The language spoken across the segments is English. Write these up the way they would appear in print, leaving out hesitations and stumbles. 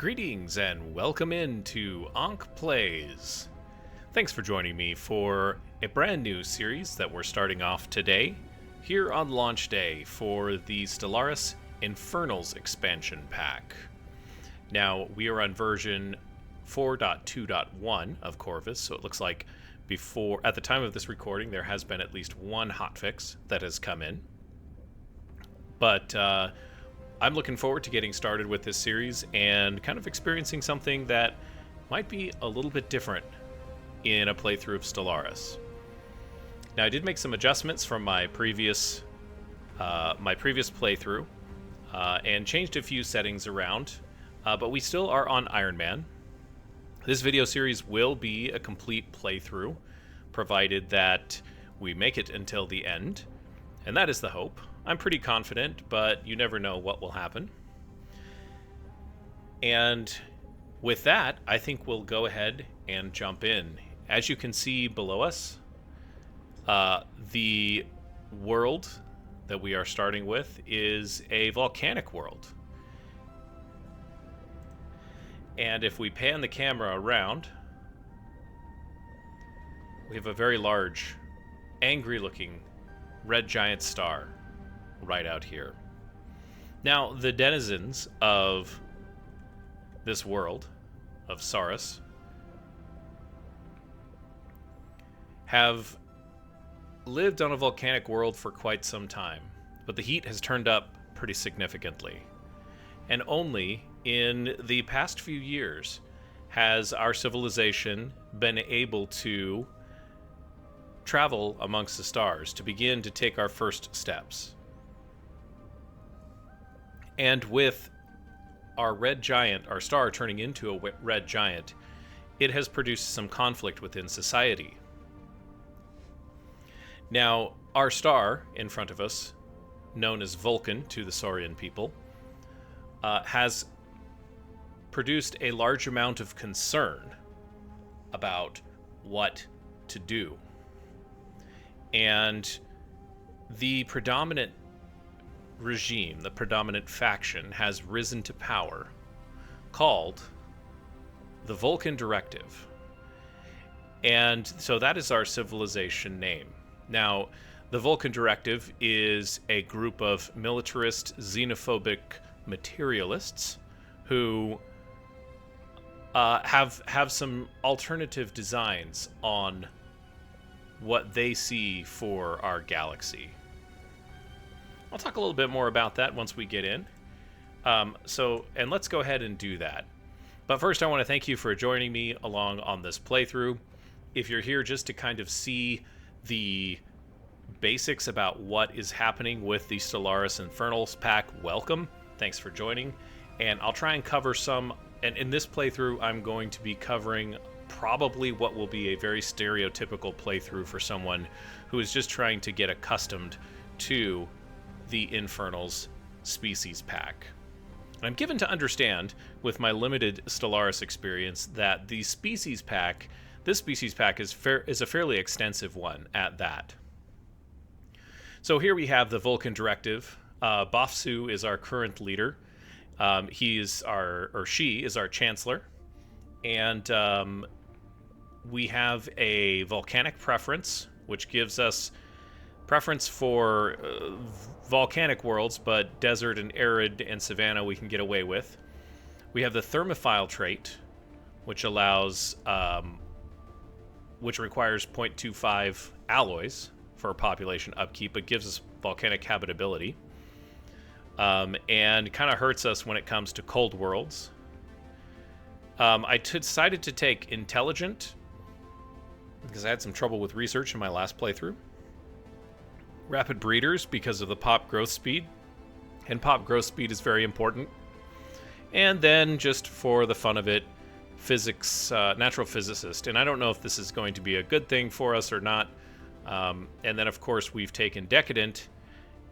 Greetings and welcome into Ankh Plays. Thanks for joining me for a brand new series that we're starting off today, here on launch day for the Stellaris Infernals expansion pack. Now, we are on version 4.2.1 of Corvus, so it looks like at the time of this recording, there has been at least one hotfix that has come in. But I'm looking forward to getting started with this series and kind of experiencing something that might be a little bit different in a playthrough of Stellaris. Now, I did make some adjustments from my previous playthrough and changed a few settings around, but we still are on Ironman. This video series will be a complete playthrough, provided that we make it until the end, and that is the hope. I'm pretty confident, but you never know what will happen. And with that, I think we'll go ahead and jump in. As you can see below us, the world that we are starting with is a volcanic world. And if we pan the camera around, we have a very large, angry-looking red giant star right out here. Now, the denizens of this world, of Saurian, have lived on a volcanic world for quite some time, but the heat has turned up pretty significantly. And only in the past few years has our civilization been able to travel amongst the stars to begin to take our first steps. And with our red giant, our star turning into a red giant, it has produced some conflict within society. Now, our star in front of us, known as Volkan to the Saurian people, has produced a large amount of concern about what to do. And the predominant regime, the predominant faction, has risen to power, called the Volkan Directive. And so that is our civilization name. Now, the Volkan Directive is a group of militarist, xenophobic materialists who have some alternative designs on what they see for our galaxy. I'll talk a little bit more about that once we get in. And let's go ahead and do that. But first, I want to thank you for joining me along on this playthrough. If you're here just to kind of see the basics about what is happening with the Stellaris Infernals pack, welcome. Thanks for joining. And I'll try and cover some, and in this playthrough, I'm going to be covering probably what will be a very stereotypical playthrough for someone who is just trying to get accustomed to the Infernals species pack. I'm given to understand, with my limited Stellaris experience, that this species pack is a fairly extensive one at that. So here we have the Volkan Directive. Bafsu is our current leader. She is our chancellor. And we have a volcanic preference, which gives us preference for volcanic worlds, but desert and arid and savanna we can get away with. We have the thermophile trait, which requires 0.25 alloys for population upkeep, but gives us volcanic habitability. And kind of hurts us when it comes to cold worlds. I decided to take intelligent, because I had some trouble with research in my last playthrough. Rapid breeders, because of the pop growth speed, and pop growth speed is very important. And then, just for the fun of it, physics, natural physicist, and I don't know if this is going to be a good thing for us or not. And then, of course, we've taken decadent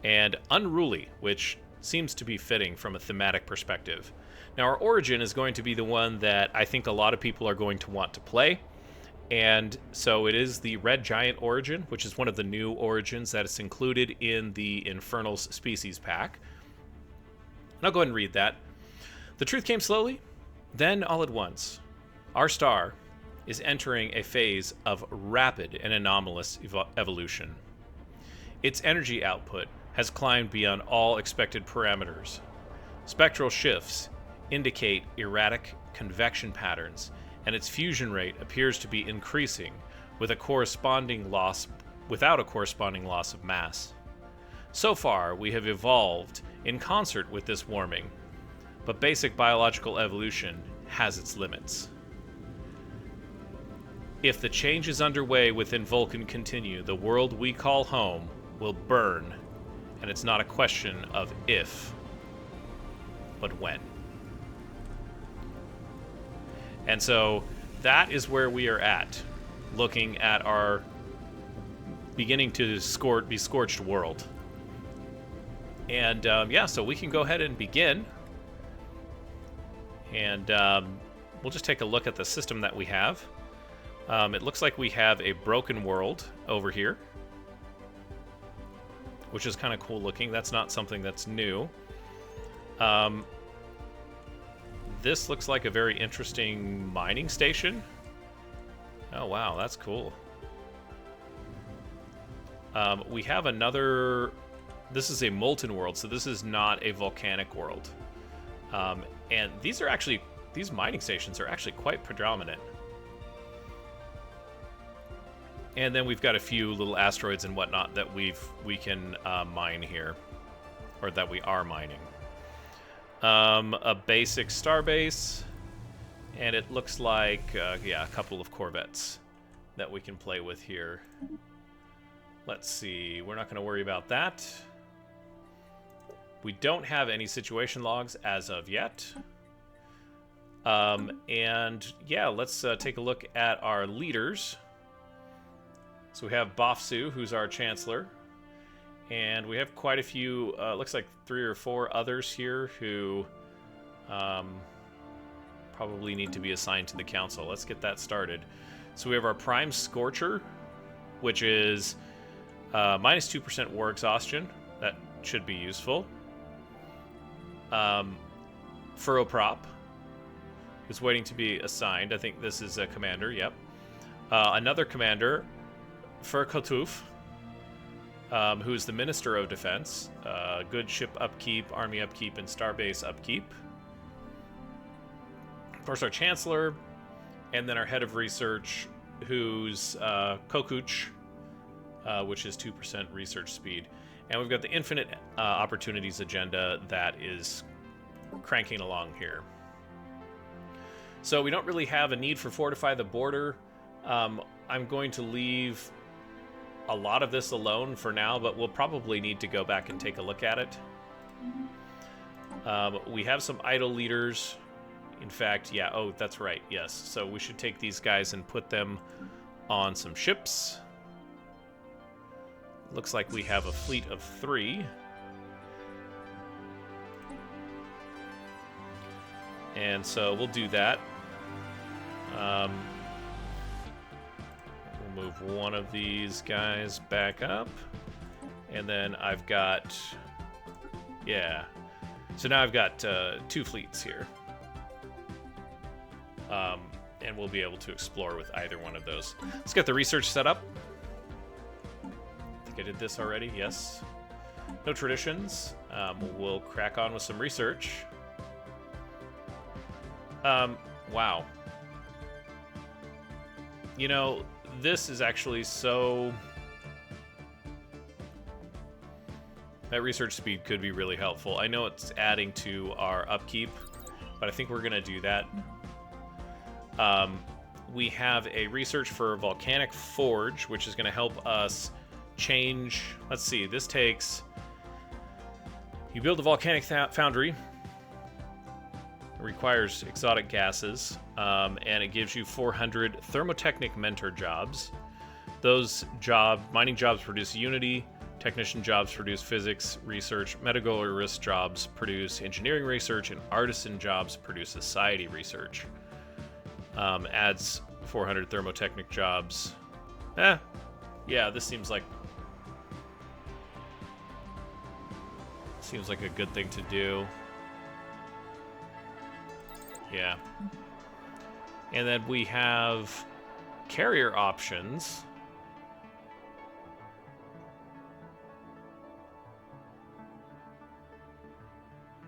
and unruly, which seems to be fitting from a thematic perspective. Now, our origin is going to be the one that I think a lot of people are going to want to play. And so it is the Red Giant origin, which is one of the new origins that is included in the Infernals species pack. And I'll go ahead and read that. The truth came slowly, Then, all at once, our star is entering a phase of rapid and anomalous evolution. Its energy output has climbed beyond all expected parameters. Spectral shifts indicate erratic convection patterns, and its fusion rate appears to be increasing without a corresponding loss of mass. So far, we have evolved in concert with this warming, but basic biological evolution has its limits. If the changes underway within Vulcan continue, the world we call home will burn, and it's not a question of if, but when. And so that is where we are at, looking at our beginning to be scorched world. And yeah, so we can go ahead and begin. And we'll just take a look at the system that we have. It looks like we have a broken world over here, which is kind of cool looking. That's not something that's new. This looks like a very interesting mining station. Oh, wow, that's cool. We have another... This is a molten world, so this is not a volcanic world. And these mining stations are actually quite predominant. And then we've got a few little asteroids and whatnot that we can mine here, or that we are mining. A basic starbase, and it looks like yeah, a couple of corvettes that we can play with here. Let's see, we're not going to worry about that. We don't have any situation logs as of yet. And yeah, let's take a look at our leaders. So we have Bofsu, who's our chancellor, and we have quite a few, looks like 3 or 4 others here who probably need to be assigned to the council. Let's get that started. So we have our Prime Scorcher, which is minus 2% war exhaustion. That should be useful. Furrow Prop is waiting to be assigned. I think this is a commander, yep. Another commander, Furkotuf, who is the Minister of Defense. Good ship upkeep, army upkeep, and starbase upkeep. Of course, our Chancellor, and then our Head of Research, who's Kokuch, which is 2% research speed. And we've got the Infinite Opportunities agenda that is cranking along here. So we don't really have a need for Fortify the Border. I'm going to leave a lot of this alone for now, but we'll probably need to go back and take a look at it. We have some idle leaders. In fact, yeah, oh, that's right, yes. So we should take these guys and put them on some ships. Looks like we have a fleet of 3. And so we'll do that. We'll move one of these guys back up. And then I've got... Yeah. So now I've got 2 fleets here. And we'll be able to explore with either one of those. Let's get the research set up. I did this already, yes. No traditions. We'll crack on with some research. Wow. You know, this is actually so... That research speed could be really helpful. I know it's adding to our upkeep, but I think we're going to do that. We have a research for Volcanic Forge, which is going to help us change... Let's see, this takes... You build a volcanic foundry. It requires exotic gases, and it gives you 400 thermotechnic mentor jobs. Those mining jobs produce Unity, technician jobs produce physics research, metallurgist jobs produce engineering research, and artisan jobs produce society research. Adds 400 thermotechnic jobs. Yeah, this seems like a good thing to do. Yeah. And then we have carrier options.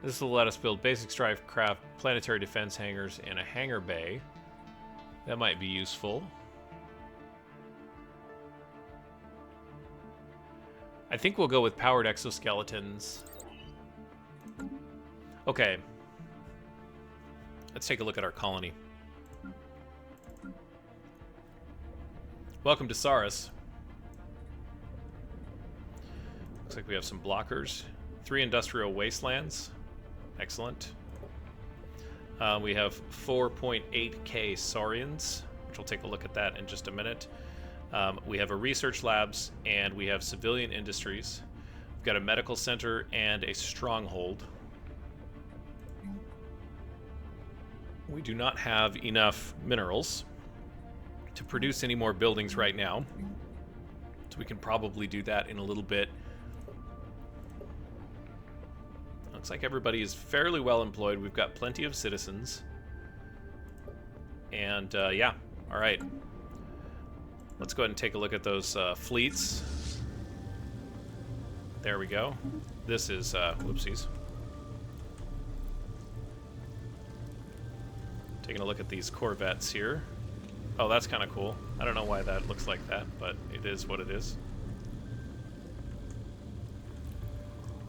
This will let us build basic strike craft, planetary defense hangars, and a hangar bay. That might be useful. I think we'll go with powered exoskeletons. Okay. Let's take a look at our colony. Welcome to Saurian. Looks like we have some blockers. 3 industrial wastelands. Excellent. We have 4.8k Saurians, which we'll take a look at that in just a minute. We have a research labs, and we have civilian industries. We've got a medical center and a stronghold. We do not have enough minerals to produce any more buildings right now, so we can probably do that in a little bit. Looks like everybody is fairly well employed. We've got plenty of citizens. And, yeah. All right. Let's go ahead and take a look at those fleets. There we go. This is, whoopsies. Taking a look at these corvettes here. Oh, that's kind of cool. I don't know why that looks like that, but it is what it is.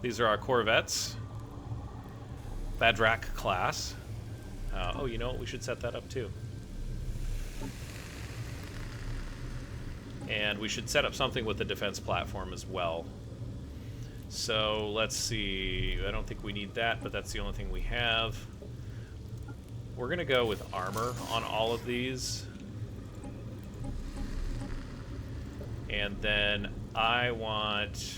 These are our corvettes. Badrak class. Oh, you know what? We should set that up too. And we should set up something with the defense platform as well. So let's see. I don't think we need that, but that's the only thing we have. We're going to go with armor on all of these. And then I want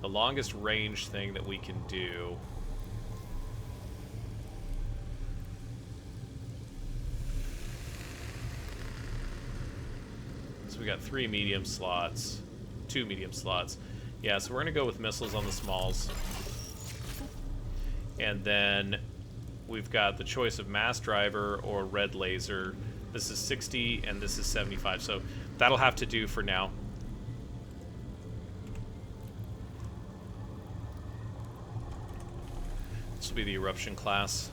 the longest range thing that we can do. So we got 3 medium slots, 2 medium slots. Yeah, so we're going to go with missiles on the smalls. And then we've got the choice of mass driver or red laser. This is 60 and this is 75, so that'll have to do for now. This will be the Eruption class.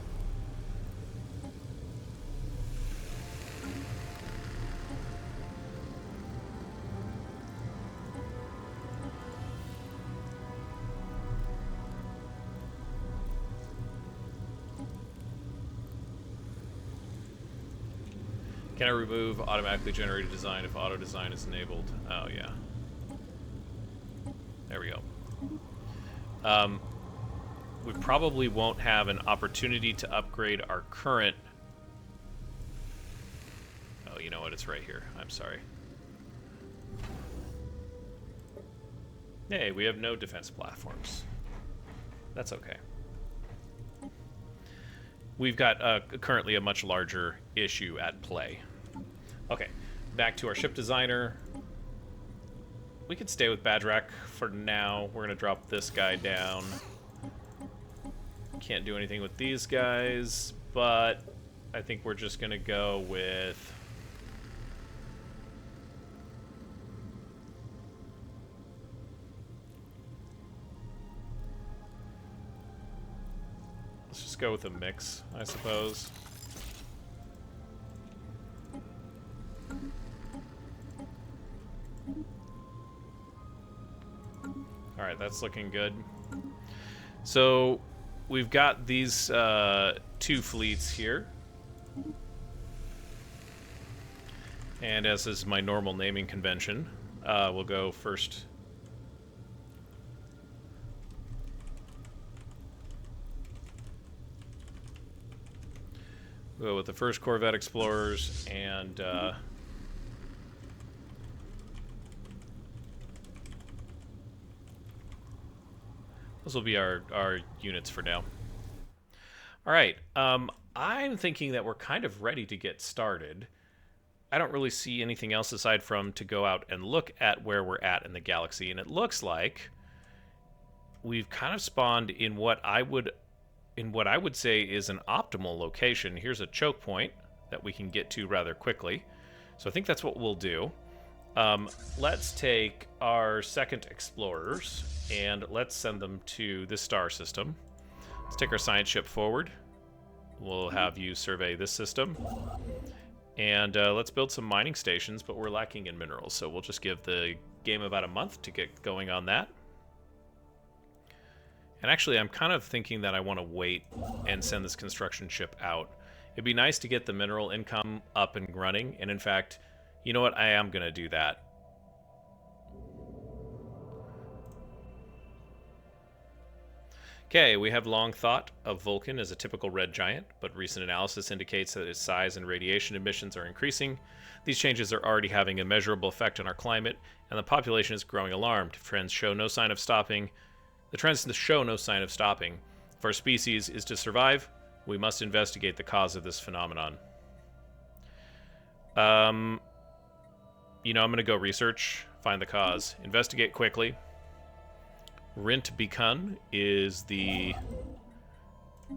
Can I remove automatically generated design if auto design is enabled? Oh, yeah. There we go. We probably won't have an opportunity to upgrade our current... Oh, you know what? It's right here. I'm sorry. Hey, we have no defense platforms. That's okay. We've got currently a much larger issue at play. Okay, back to our ship designer. We could stay with Badrak for now. We're going to drop this guy down. Can't do anything with these guys, but I think we're just going to go with... Let's just go with a mix, I suppose. Alright, that's looking good. So, we've got these 2 fleets here. And as is my normal naming convention, we'll go first. We'll go with the first Corvette Explorers, and those will be our units for now. All right, I'm thinking that we're kind of ready to get started. I don't really see anything else aside from to go out and look at where we're at in the galaxy, and it looks like we've kind of spawned in what I would in what I would say is an optimal location. Here's a choke point that we can get to rather quickly. So I think that's what we'll do. Let's take our second explorers and let's send them to this star system. Let's take our science ship forward. We'll have you survey this system. And let's build some mining stations, but we're lacking in minerals, so we'll just give the game about a month to get going on that. And actually, I'm kind of thinking that I want to wait and send this construction ship out. It'd be nice to get the mineral income up and running, and in fact, you know what? I am going to do that. Okay, we have long thought of Vulcan as a typical red giant, but recent analysis indicates that its size and radiation emissions are increasing. These changes are already having a measurable effect on our climate, and the population is growing alarmed. Trends show no sign of stopping. The trends show no sign of stopping. If our species is to survive, we must investigate the cause of this phenomenon. You know, I'm going to go research, find the cause, investigate quickly. Rint Beacon is the... Go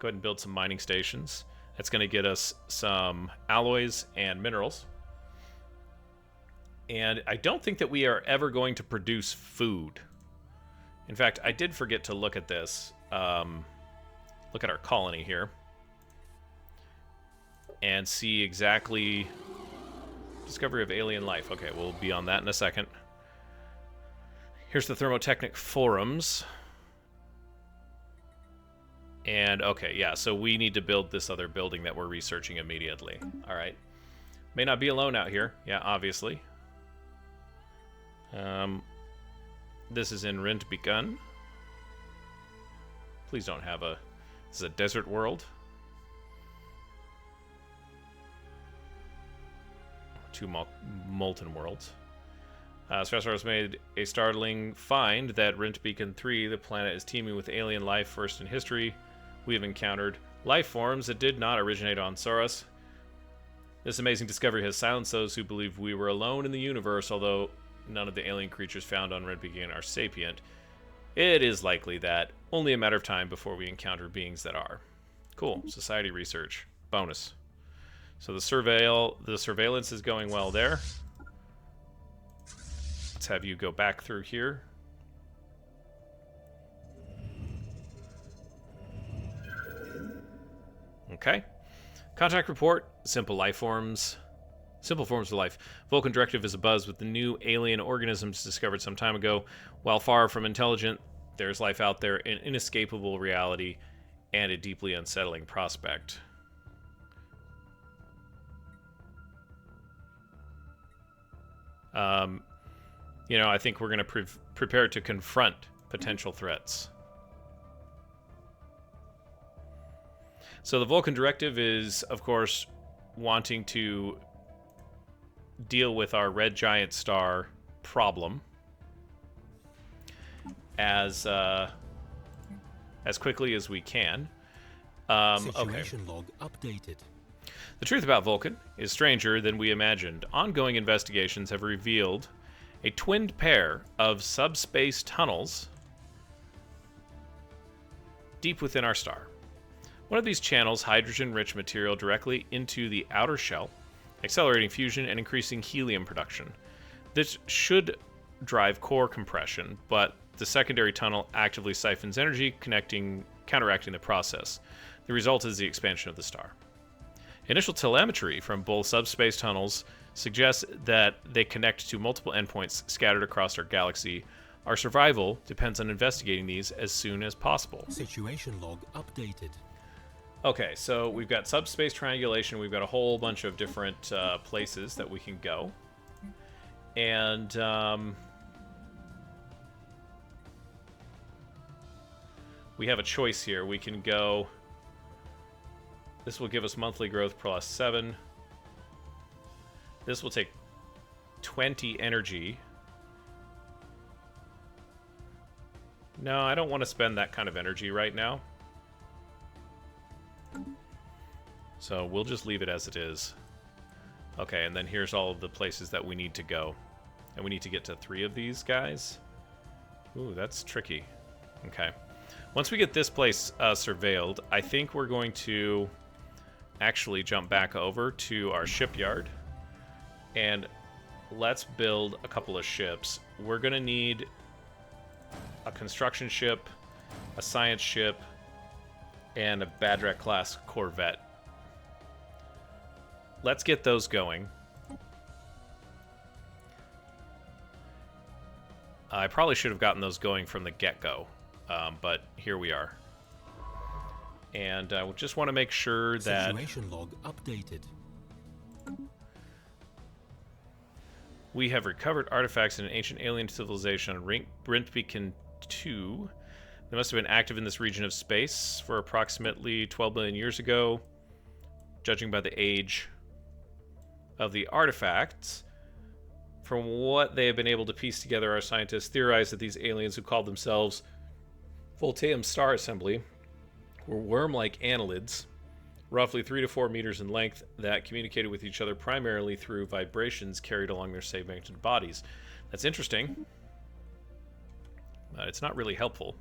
ahead and build some mining stations. That's going to get us some alloys and minerals. And I don't think that we are ever going to produce food. In fact, I did forget to look at this. Look at our colony here. And see exactly... Discovery of alien life. Okay, we'll be on that in a second. Here's the thermotechnic forums. And, okay, yeah, so we need to build this other building that we're researching immediately. All right. May not be alone out here. Yeah, obviously. This is in Rint Beacon. Please don't have a... This is a desert world. Two molten worlds. Stellaris made a startling find that Rint Beacon 3, the planet is teeming with alien life first in history. We have encountered life forms that did not originate on Saurian. This amazing discovery has silenced those who believed we were alone in the universe, although none of the alien creatures found on Rint Beacon are sapient. It is likely that only a matter of time before we encounter beings that are. Cool. Society research. Bonus. So the surveillance is going well there. Let's have you go back through here. Okay. Contact report. Simple life forms. Simple forms of life. Volkan Directive is abuzz with the new alien organisms discovered some time ago. While far from intelligent, there's life out there, an inescapable reality, and a deeply unsettling prospect. You know, I think we're going to prepare to confront potential threats. So the Volkan Directive is, of course, wanting to deal with our red giant star problem as quickly as we can. Situation log updated. The truth about Vulcan is stranger than we imagined. Ongoing investigations have revealed a twinned pair of subspace tunnels deep within our star. One of these channels hydrogen-rich material directly into the outer shell, accelerating fusion and increasing helium production. This should drive core compression, but the secondary tunnel actively siphons energy, counteracting the process. The result is the expansion of the star. Initial telemetry from both subspace tunnels suggests that they connect to multiple endpoints scattered across our galaxy. Our survival depends on investigating these as soon as possible. Situation log updated. Okay, so we've got subspace triangulation. We've got a whole bunch of different places that we can go. And we have a choice here. We can go... This will give us monthly growth plus 7. This will take 20 energy. No, I don't want to spend that kind of energy right now. So we'll just leave it as it is. Okay, and then here's all of the places that we need to go. And we need to get to 3 of these guys. Ooh, that's tricky. Okay. Once we get this place surveilled, I think we're going to actually jump back over to our shipyard. And let's build a couple of ships. We're going to need a construction ship, a science ship, and a Badrak-class corvette. Let's get those going. I probably should have gotten those going from the get-go, but here we are. And we just want to make sure that... Situation log updated. We have recovered artifacts in an ancient alien civilization on Brintbeacon 2. They must have been active in this region of space for approximately 12 million years ago. Judging by the age of the artifacts, from what they have been able to piece together, our scientists theorize that these aliens who called themselves Voltaeum Star Assembly were worm-like annelids, roughly 3 to 4 meters in length, that communicated with each other primarily through vibrations carried along their segmented bodies. That's interesting. It's not really helpful.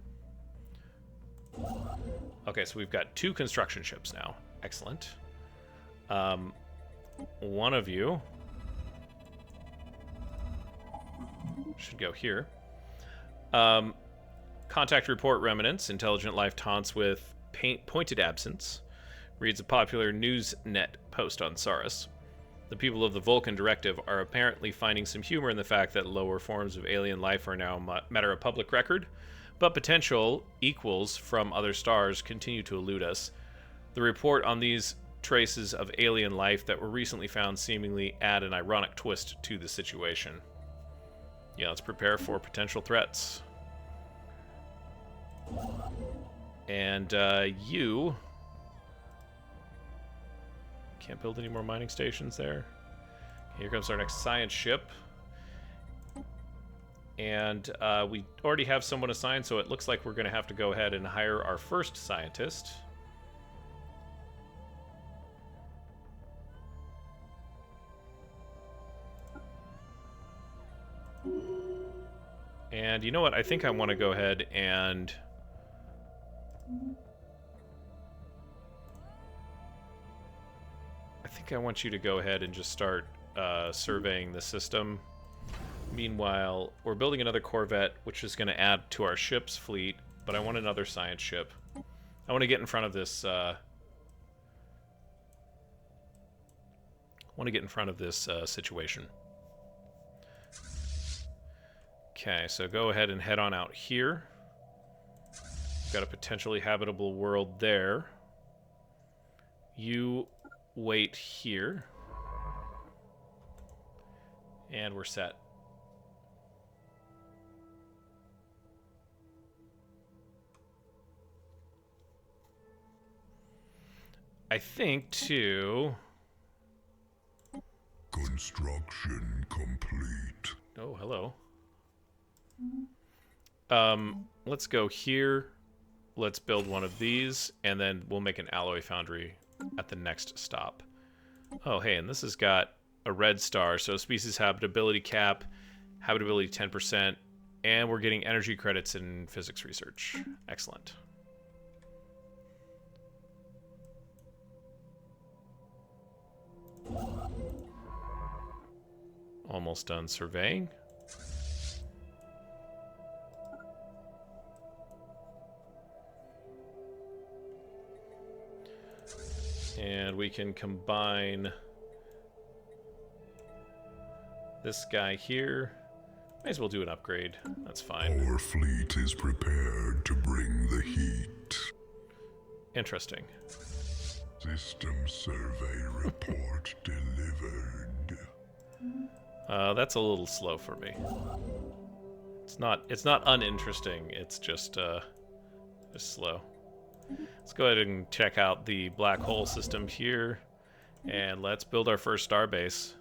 Okay, so we've got 2 construction ships now. Excellent. One of you should go here. Contact report remnants. Intelligent life taunts with pointed absence. Reads a popular Newsnet post on Saurus. The people of the Volkan Directive are apparently finding some humor in the fact that lower forms of alien life are now a matter of public record, but potential equals from other stars continue to elude us. The report on these traces of alien life that were recently found seemingly add an ironic twist to the situation. Yeah, let's prepare for potential threats. And you... Can't build any more mining stations there. Here comes our next science ship. And we already have someone assigned, so it looks like we're going to have to go ahead and hire our first scientist. And you know what? I think I want to go ahead and... I think I want you to go ahead and just start surveying the system. Meanwhile, we're building another corvette, which is going to add to our ship's fleet, but I want another science ship. I want to get in front of this... situation. Okay, so go ahead and head on out here. Got a potentially habitable world there. You wait here. And we're set. I think, too... Construction complete. Oh, hello. Let's go here. Let's build one of these, and then we'll make an alloy foundry at the next stop. Oh, hey, and this has got a red star, so species habitability cap, habitability 10%, and we're getting energy credits in physics research. Excellent. Almost done surveying. And we can combine this guy here. Might as well do an upgrade. That's fine. Our fleet is prepared to bring the heat. Interesting. System survey report delivered. That's a little slow for me. It's not uninteresting. It's just slow. Let's go ahead and check out the black hole system here, and let's build our first starbase.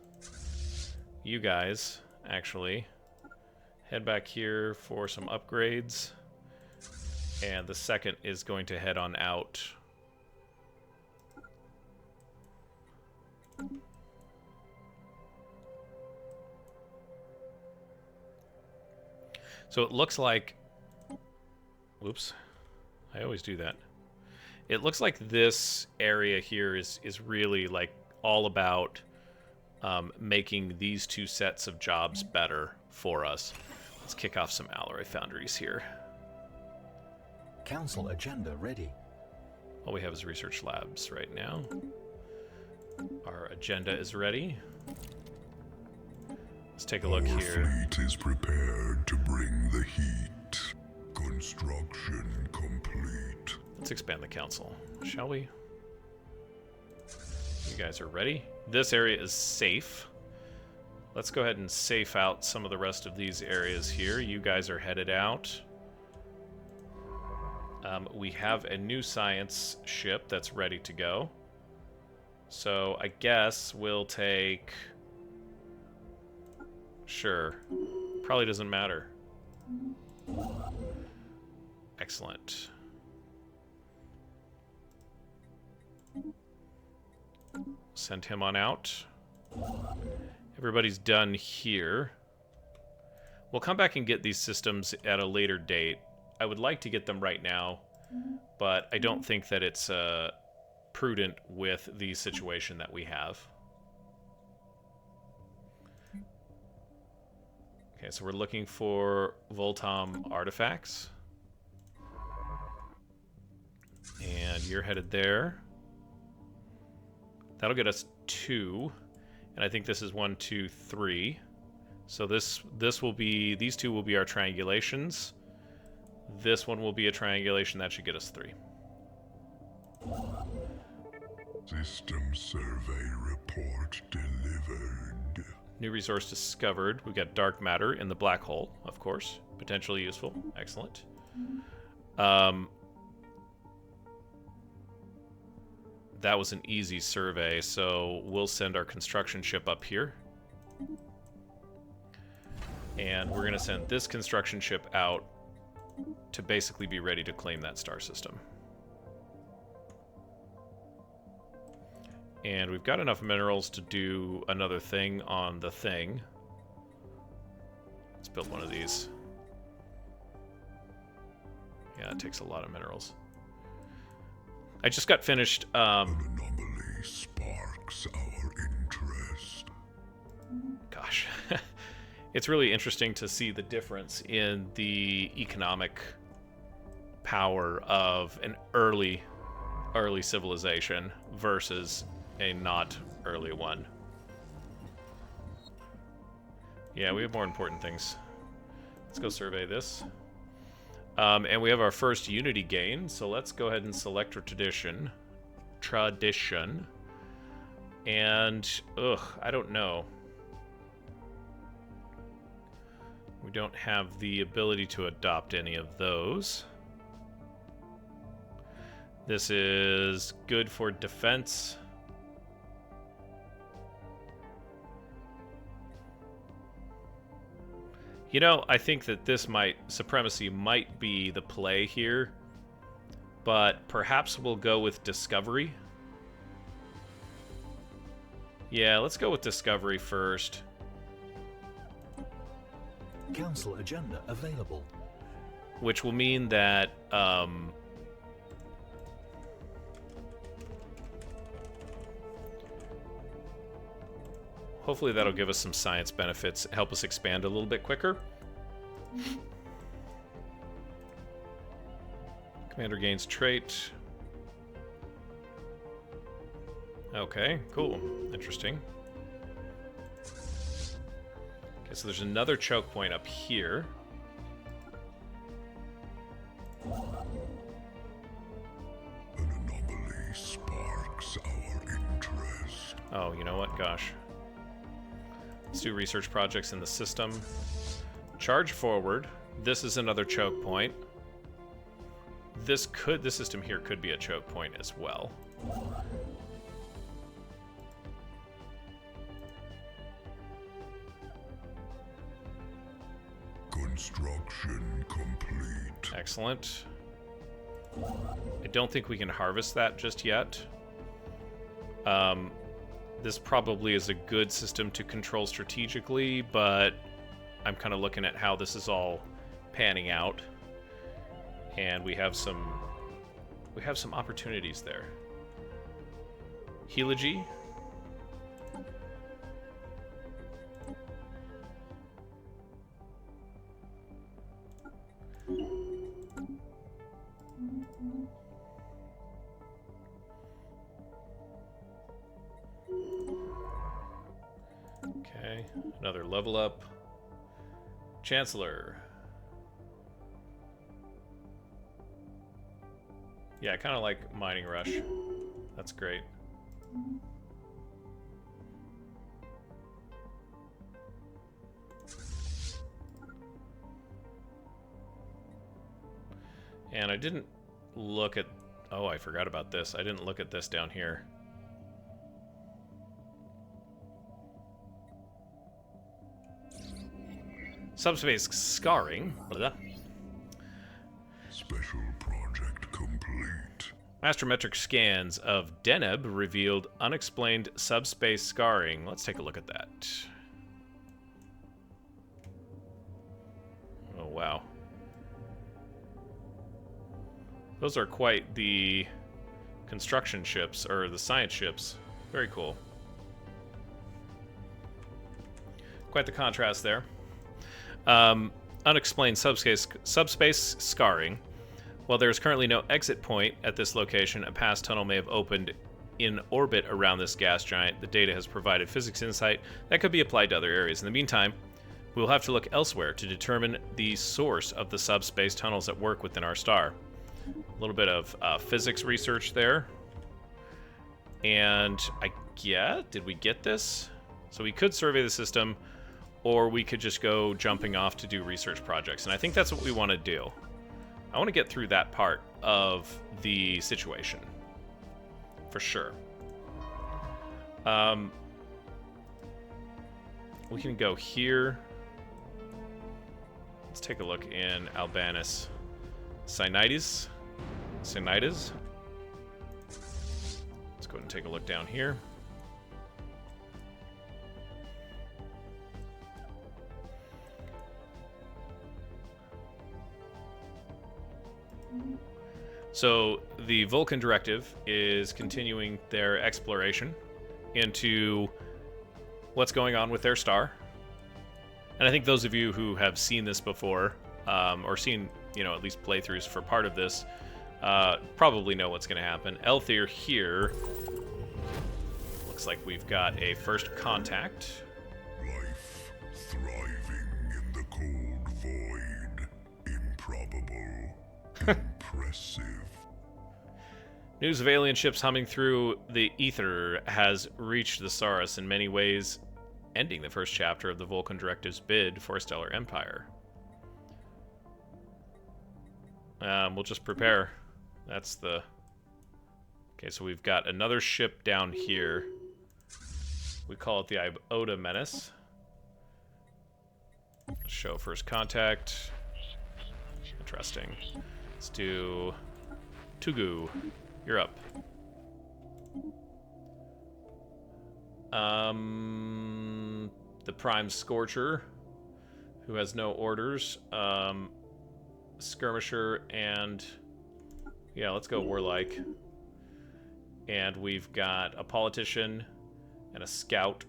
You guys, actually, head back here for some upgrades, and the second is going to head on out. So it looks like... Whoops. I always do that. It looks like this area here is really like all about making these two sets of jobs better for us. Let's kick off some alloy foundries here. Council agenda ready. All we have is research labs right now. Our agenda is ready. Let's take a look Our here. fleet is prepared to bring the heat. Construction complete. Let's expand the council, shall we? You guys are ready? This area is safe. Let's go ahead and safe out some of the rest of these areas here. You guys are headed out. We have a new science ship that's ready to go. So I guess we'll take... Sure. Probably doesn't matter. Excellent. Send him on out. Everybody's done here. We'll come back and get these systems at a later date. I would like to get them right now, but I don't think that it's prudent with the situation that we have. Okay, so we're looking for Voltam artifacts. And you're headed there. That'll get us 2. And I think this is 1, 2, 3. So this will be, these two will be our triangulations. This one will be a triangulation. That should get us 3. System survey report delivered. New resource discovered. We've got dark matter in the black hole, of course. Potentially useful. Excellent. That was an easy survey, so we'll send our construction ship up here. And we're going to send this construction ship out to basically be ready to claim that star system. And we've got enough minerals to do another thing on the thing. Let's build one of these. Yeah, it takes a lot of minerals. I just got finished. An anomaly sparks our interest. Gosh. It's really interesting to see the difference in the economic power of an early civilization versus a not early one. Yeah, we have more important things. Let's go survey this. And we have our first unity gain, so let's go ahead and select our tradition. And, I don't know. We don't have the ability to adopt any of those. This is good for defense. You know, I think that supremacy might be the play here, but perhaps we'll go with discovery. Yeah, let's go with discovery first. Council agenda available. Which will mean that, hopefully that'll give us some science benefits, help us expand a little bit quicker. Commander gains trait. Okay, cool. Interesting. Okay, so there's another choke point up here. An anomaly sparks our interest. Oh, you know what? Gosh. Let's do research projects in the system. Charge forward. This is another choke point. This system here could be a choke point as well. Construction complete. Excellent. I don't think we can harvest that just yet. This probably is a good system to control strategically, but I'm kind of looking at how this is all panning out. And we have some we have some opportunities there. Heligy. Okay, another level up. Chancellor. Yeah, I kind of like Mining Rush. That's great. And I didn't look at... Oh, I forgot about this. I didn't look at this down here. Subspace scarring. Blah. Special project complete. Astrometric scans of Deneb revealed unexplained subspace scarring. Let's take a look at that. Oh, wow. Those are quite the construction ships, or the science ships. Very cool. Quite the contrast there. Unexplained subspace scarring. While there is currently no exit point at this location, a past tunnel may have opened in orbit around this gas giant. The data has provided physics insight that could be applied to other areas. In the meantime, we will have to look elsewhere to determine the source of the subspace tunnels at work within our star. A little bit of physics research there. And did we get this? So we could survey the system, or we could just go jumping off to do research projects. And I think that's what we want to do. I want to get through that part of the situation. For sure. We can go here. Let's take a look in Albanus. Cynides. Let's go ahead and take a look down here. So the Volkan Directive is continuing their exploration into what's going on with their star. And I think those of you who have seen this before, or seen, at least playthroughs for part of this, probably know what's going to happen. Elthier here. Looks like we've got a first contact. Life thriving in the cold void. Improbable. Impressive. News of alien ships humming through the ether has reached the Saurian in many ways, ending the first chapter of the Volkan Directive's bid for a stellar empire. We'll just prepare. That's the... Okay, so we've got another ship down here. We call it the Iota Menace. Show first contact. Interesting. Let's do Tugu. You're up. The Prime Scorcher, who has no orders. Skirmisher and... Yeah, let's go Warlike. And we've got a Politician and a Scout.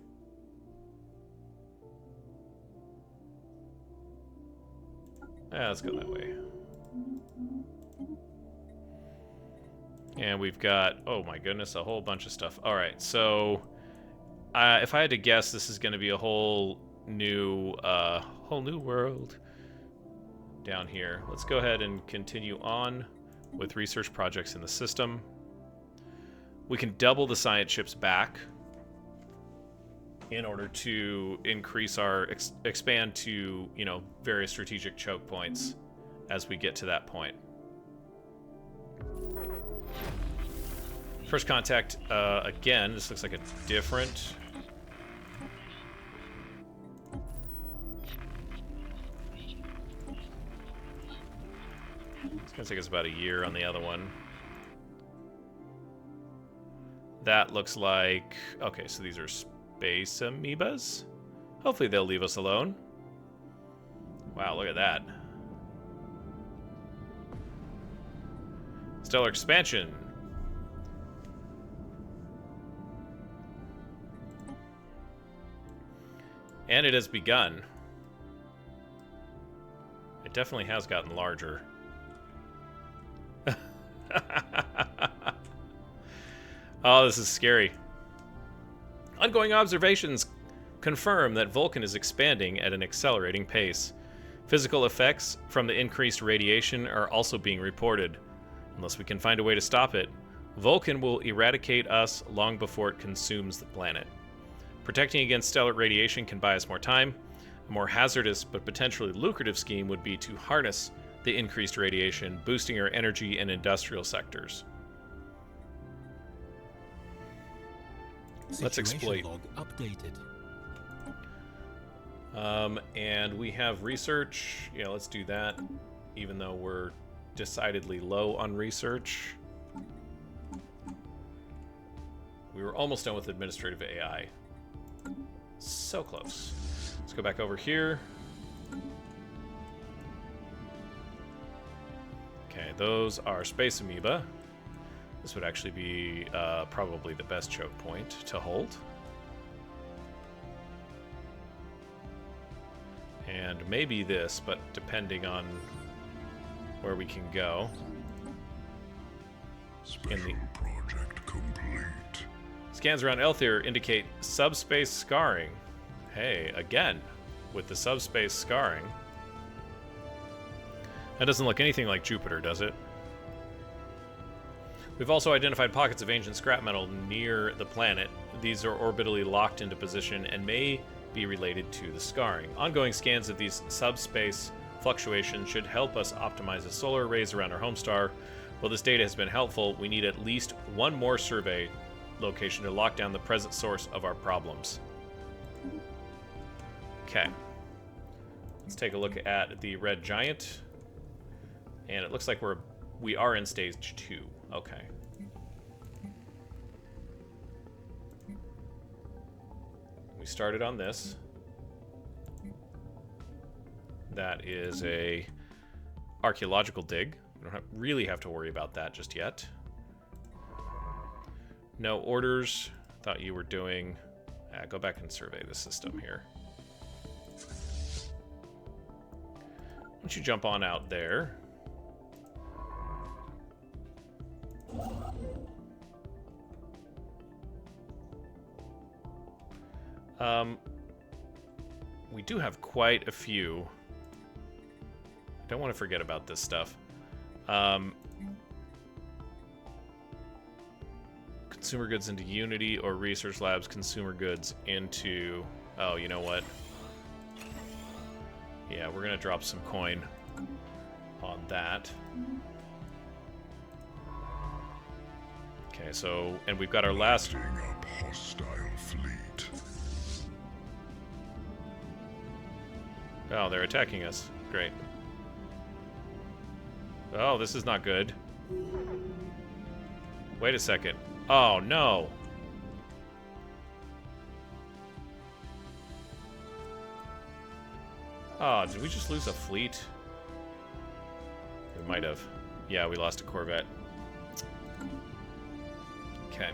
Let's go that way. And we've got, oh my goodness, a whole bunch of stuff. All right, so if I had to guess, this is going to be a whole new world down here. Let's go ahead and continue on with research projects in the system. We can double the science ships back in order to increase our expand to, various strategic choke points as we get to that point. First contact, again, this looks like a different... It's going to take us about a year on the other one. That looks like... Okay, so these are space amoebas? Hopefully they'll leave us alone. Wow, look at that. Stellar expansion. And it has begun. It definitely has gotten larger. Oh, this is scary. Ongoing observations confirm that Vulcan is expanding at an accelerating pace. Physical effects from the increased radiation are also being reported. Unless we can find a way to stop it, Vulcan will eradicate us long before it consumes the planet. Protecting against stellar radiation can buy us more time. A more hazardous but potentially lucrative scheme would be to harness the increased radiation, boosting our energy and industrial sectors. Let's exploit. Log updated. And we have research. Yeah, let's do that. Even though we're decidedly low on research. We were almost done with administrative AI. So close. Let's go back over here. Okay, those are space amoeba. This would actually be probably the best choke point to hold. And maybe this, but depending on where we can go. Special project complete. Scans around Elthier indicate subspace scarring. Hey, again, with the subspace scarring. That doesn't look anything like Jupiter, does it? We've also identified pockets of ancient scrap metal near the planet. These are orbitally locked into position and may be related to the scarring. Ongoing scans of these subspace fluctuations should help us optimize the solar arrays around our home star. While this data has been helpful, we need at least one more survey location to lock down the present source of our problems. Okay. Let's take a look at the red giant. And it looks like we are in stage 2. Okay. We started on this. That is a archaeological dig. We don't really have to worry about that just yet. No orders. Thought you were doing... go back and survey the system here. Why don't you jump on out there? We do have quite a few. Don't want to forget about this stuff. Consumer goods into Unity or Research Labs consumer goods into... Oh, you know what? Yeah, we're going to drop some coin on that. Okay, so... And we've got our last... Up hostile fleet. Oh, they're attacking us. Great. Oh, this is not good. Wait a second. Oh, no. Oh, did we just lose a fleet? We might have. Yeah, we lost a Corvette. Okay.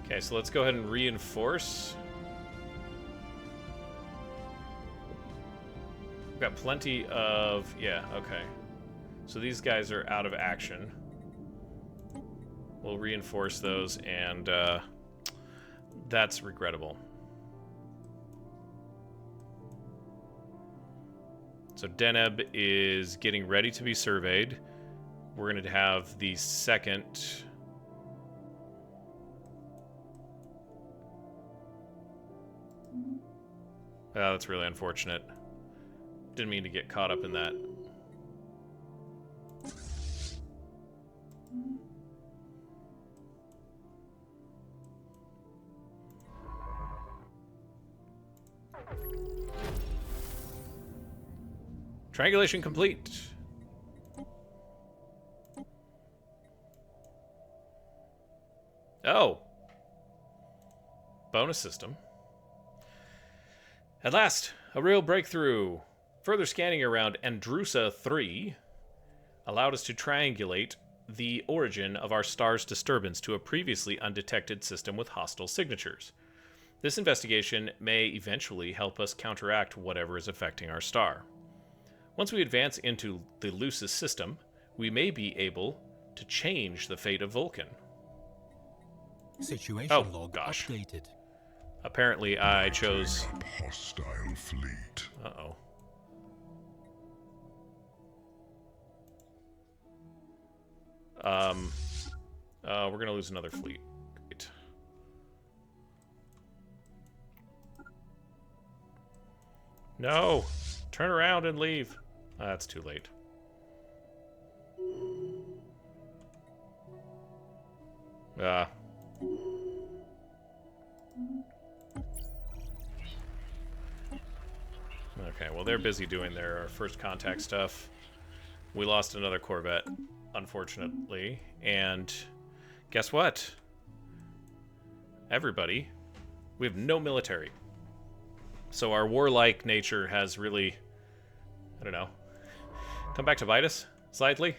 Okay, so let's go ahead and reinforce. We've got plenty of... Yeah, okay. So these guys are out of action. We'll reinforce those, and that's regrettable. So Deneb is getting ready to be surveyed. We're going to have the second... Oh, that's really unfortunate. Didn't mean to get caught up in that. Triangulation complete. Oh. bonus system. At last, a real breakthrough. Further scanning around Andrusa 3 allowed us to triangulate the origin of our star's disturbance to a previously undetected system with hostile signatures. This investigation may eventually help us counteract whatever is affecting our star. Once we advance into the Lucis system, we may be able to change the fate of Vulcan. Situation log updated. Apparently I chose... Up hostile fleet. Uh-oh. We're gonna lose another fleet. Great. No! Turn around and leave. That's too late. Okay, well they're busy doing their first contact stuff. We lost another Corvette, unfortunately, and guess what? Everybody, we have no military. So our warlike nature has really, I don't know, come back to bite us slightly.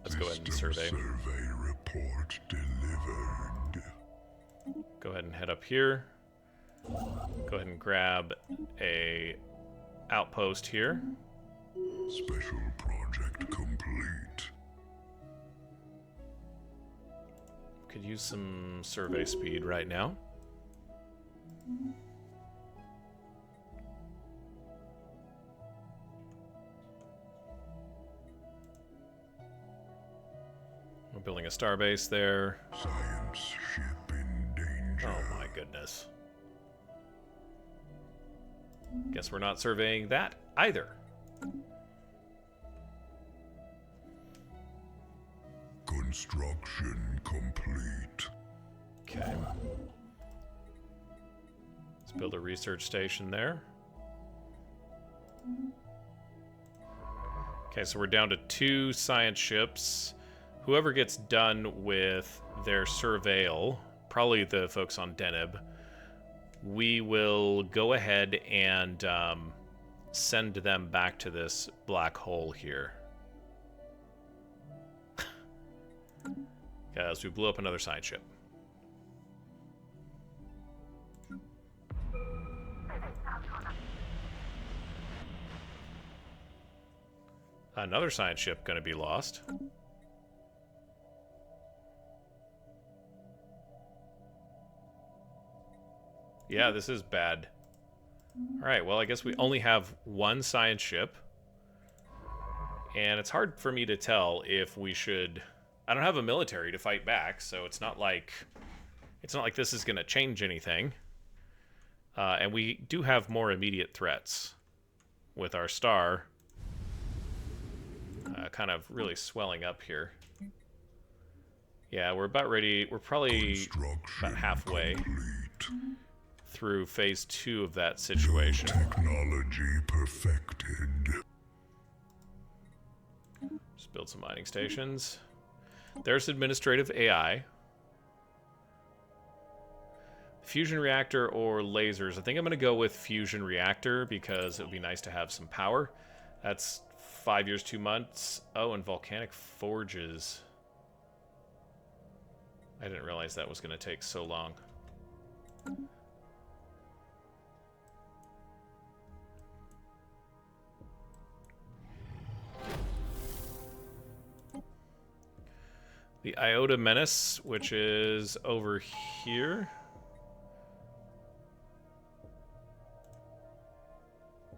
Let's go ahead and survey. Survey report delivered. Go ahead and head up here. Go ahead and grab a outpost here. Special project complete. Could use some survey speed right now. We're building a starbase there. Science ship in danger. Oh my goodness. Guess we're not surveying that either. Construction complete. Okay. Let's build a research station there. Okay, so we're down to 2 science ships. Whoever gets done with their surveil, probably the folks on Deneb, we will go ahead and send them back to this black hole here. As we blew up another science ship. Another science ship going to be lost. Yeah, this is bad. Alright, well, I guess we only have 1 science ship. And it's hard for me to tell if we should... I don't have a military to fight back, so it's not like this is going to change anything. And we do have more immediate threats with our star kind of really swelling up here. Yeah, we're about ready. We're probably about halfway through phase 2 of that situation. Technology perfected. Just build some mining stations. There's administrative AI. Fusion reactor or lasers. I think I'm going to go with fusion reactor because it would be nice to have some power. That's 5 years, 2 months. Oh, and volcanic forges. I didn't realize that was going to take so long. The Iota Menace, which is over here.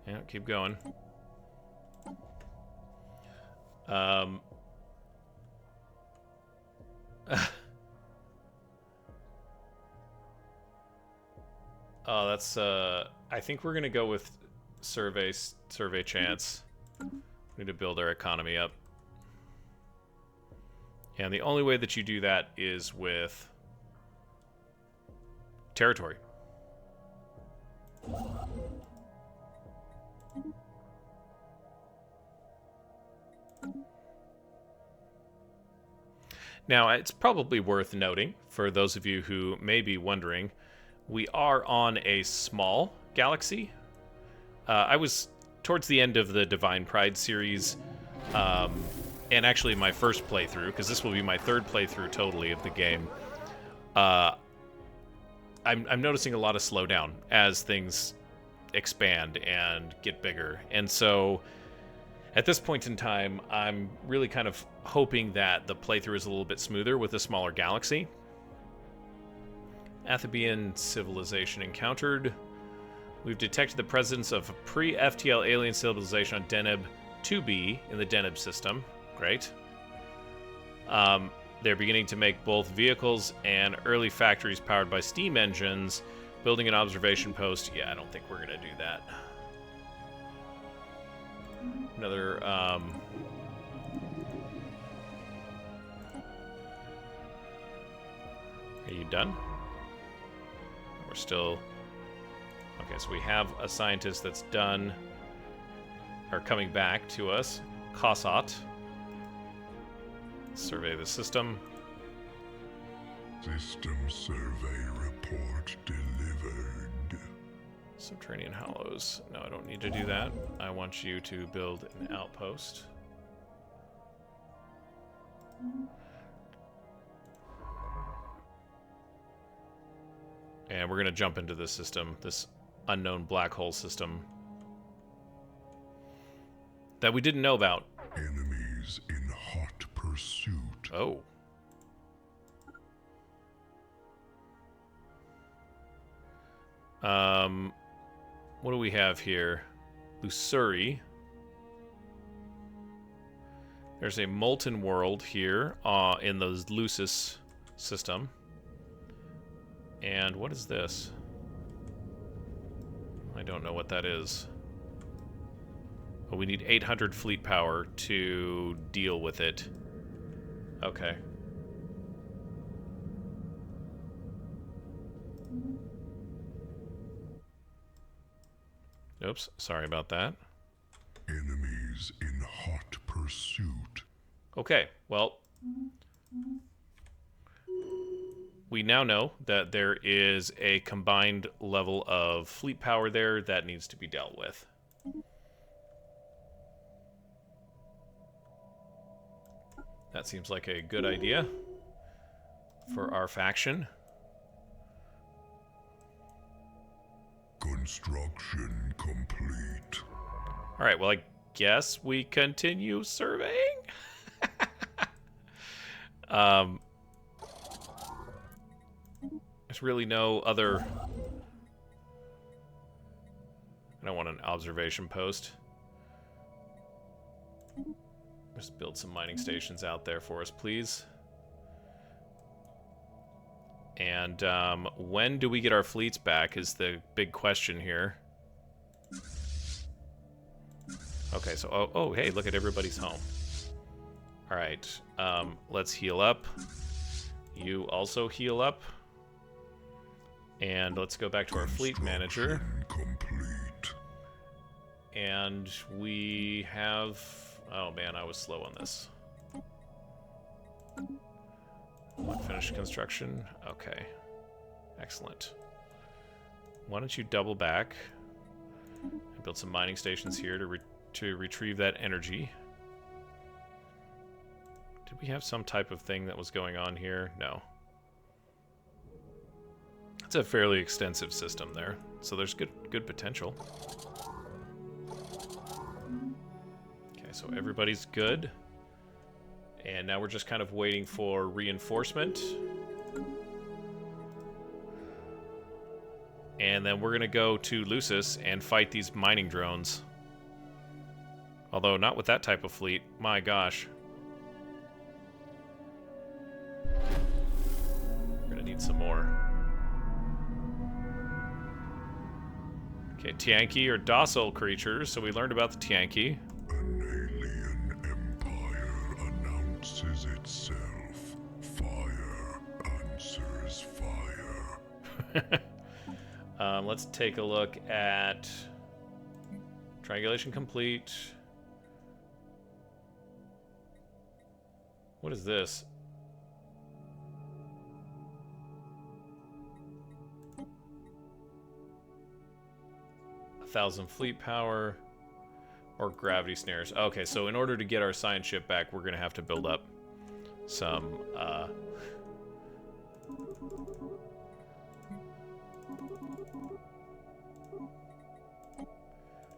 Yeah, keep going. Oh, that's I think we're gonna go with survey chance. We need to build our economy up. And the only way that you do that is with territory. Now, it's probably worth noting, for those of you who may be wondering, we are on a small galaxy. I was towards the end of the Divine Pride series, and actually my first playthrough, because this will be my third playthrough totally of the game. I'm noticing a lot of slowdown as things expand and get bigger, and so at this point in time, I'm really kind of hoping that the playthrough is a little bit smoother with a smaller galaxy. Athebian civilization encountered. We've detected the presence of a pre-FTL alien civilization on Deneb 2b in the Deneb system. Great. They're beginning to make both vehicles and early factories powered by steam engines. Building an observation post. Yeah, I don't think we're going to do that. Another, Are you done? We're still... Okay, so we have a scientist that's done, or coming back to us. Kossot. Survey the system. System survey report delivered. Subterranean hollows. No, I don't need to do that. I want you to build an outpost. And we're going to jump into this system, this unknown black hole system that we didn't know about. Enemies in hot pursuit. Oh. What do we have here? Lusuri. There's a molten world here in the Lucis system. And what is this? I don't know what that is. But we need 800 fleet power to deal with it. Okay. Oops, sorry about that. Enemies in hot pursuit. Okay, well, we now know that there is a combined level of fleet power there that needs to be dealt with. That seems like a good idea for our faction. Construction complete. All right, well, I guess we continue surveying. There's really no other... I don't want an observation post. Just build some mining stations out there for us, please. And when do we get our fleets back is the big question here. Okay, so, oh, hey, look at everybody's home. All right, let's heal up. You also heal up. And let's go back to our fleet manager. Complete. And we have... Oh, man, I was slow on this. Finished construction. Okay. Excellent. Why don't you double back and build some mining stations here to retrieve that energy. Did we have some type of thing that was going on here? No. It's a fairly extensive system there, so there's good potential. Okay, so everybody's good. And now we're just kind of waiting for reinforcement. And then we're going to go to Lucis and fight these mining drones. Although not with that type of fleet. My gosh. We're going to need some more. Okay, Tianki are docile creatures, so we learned about the Tianki. An alien empire announces itself. Fire answers fire. Let's take a look at triangulation complete. What is this? 1,000 fleet power, or gravity snares. Okay, so in order to get our science ship back, we're going to have to build up some...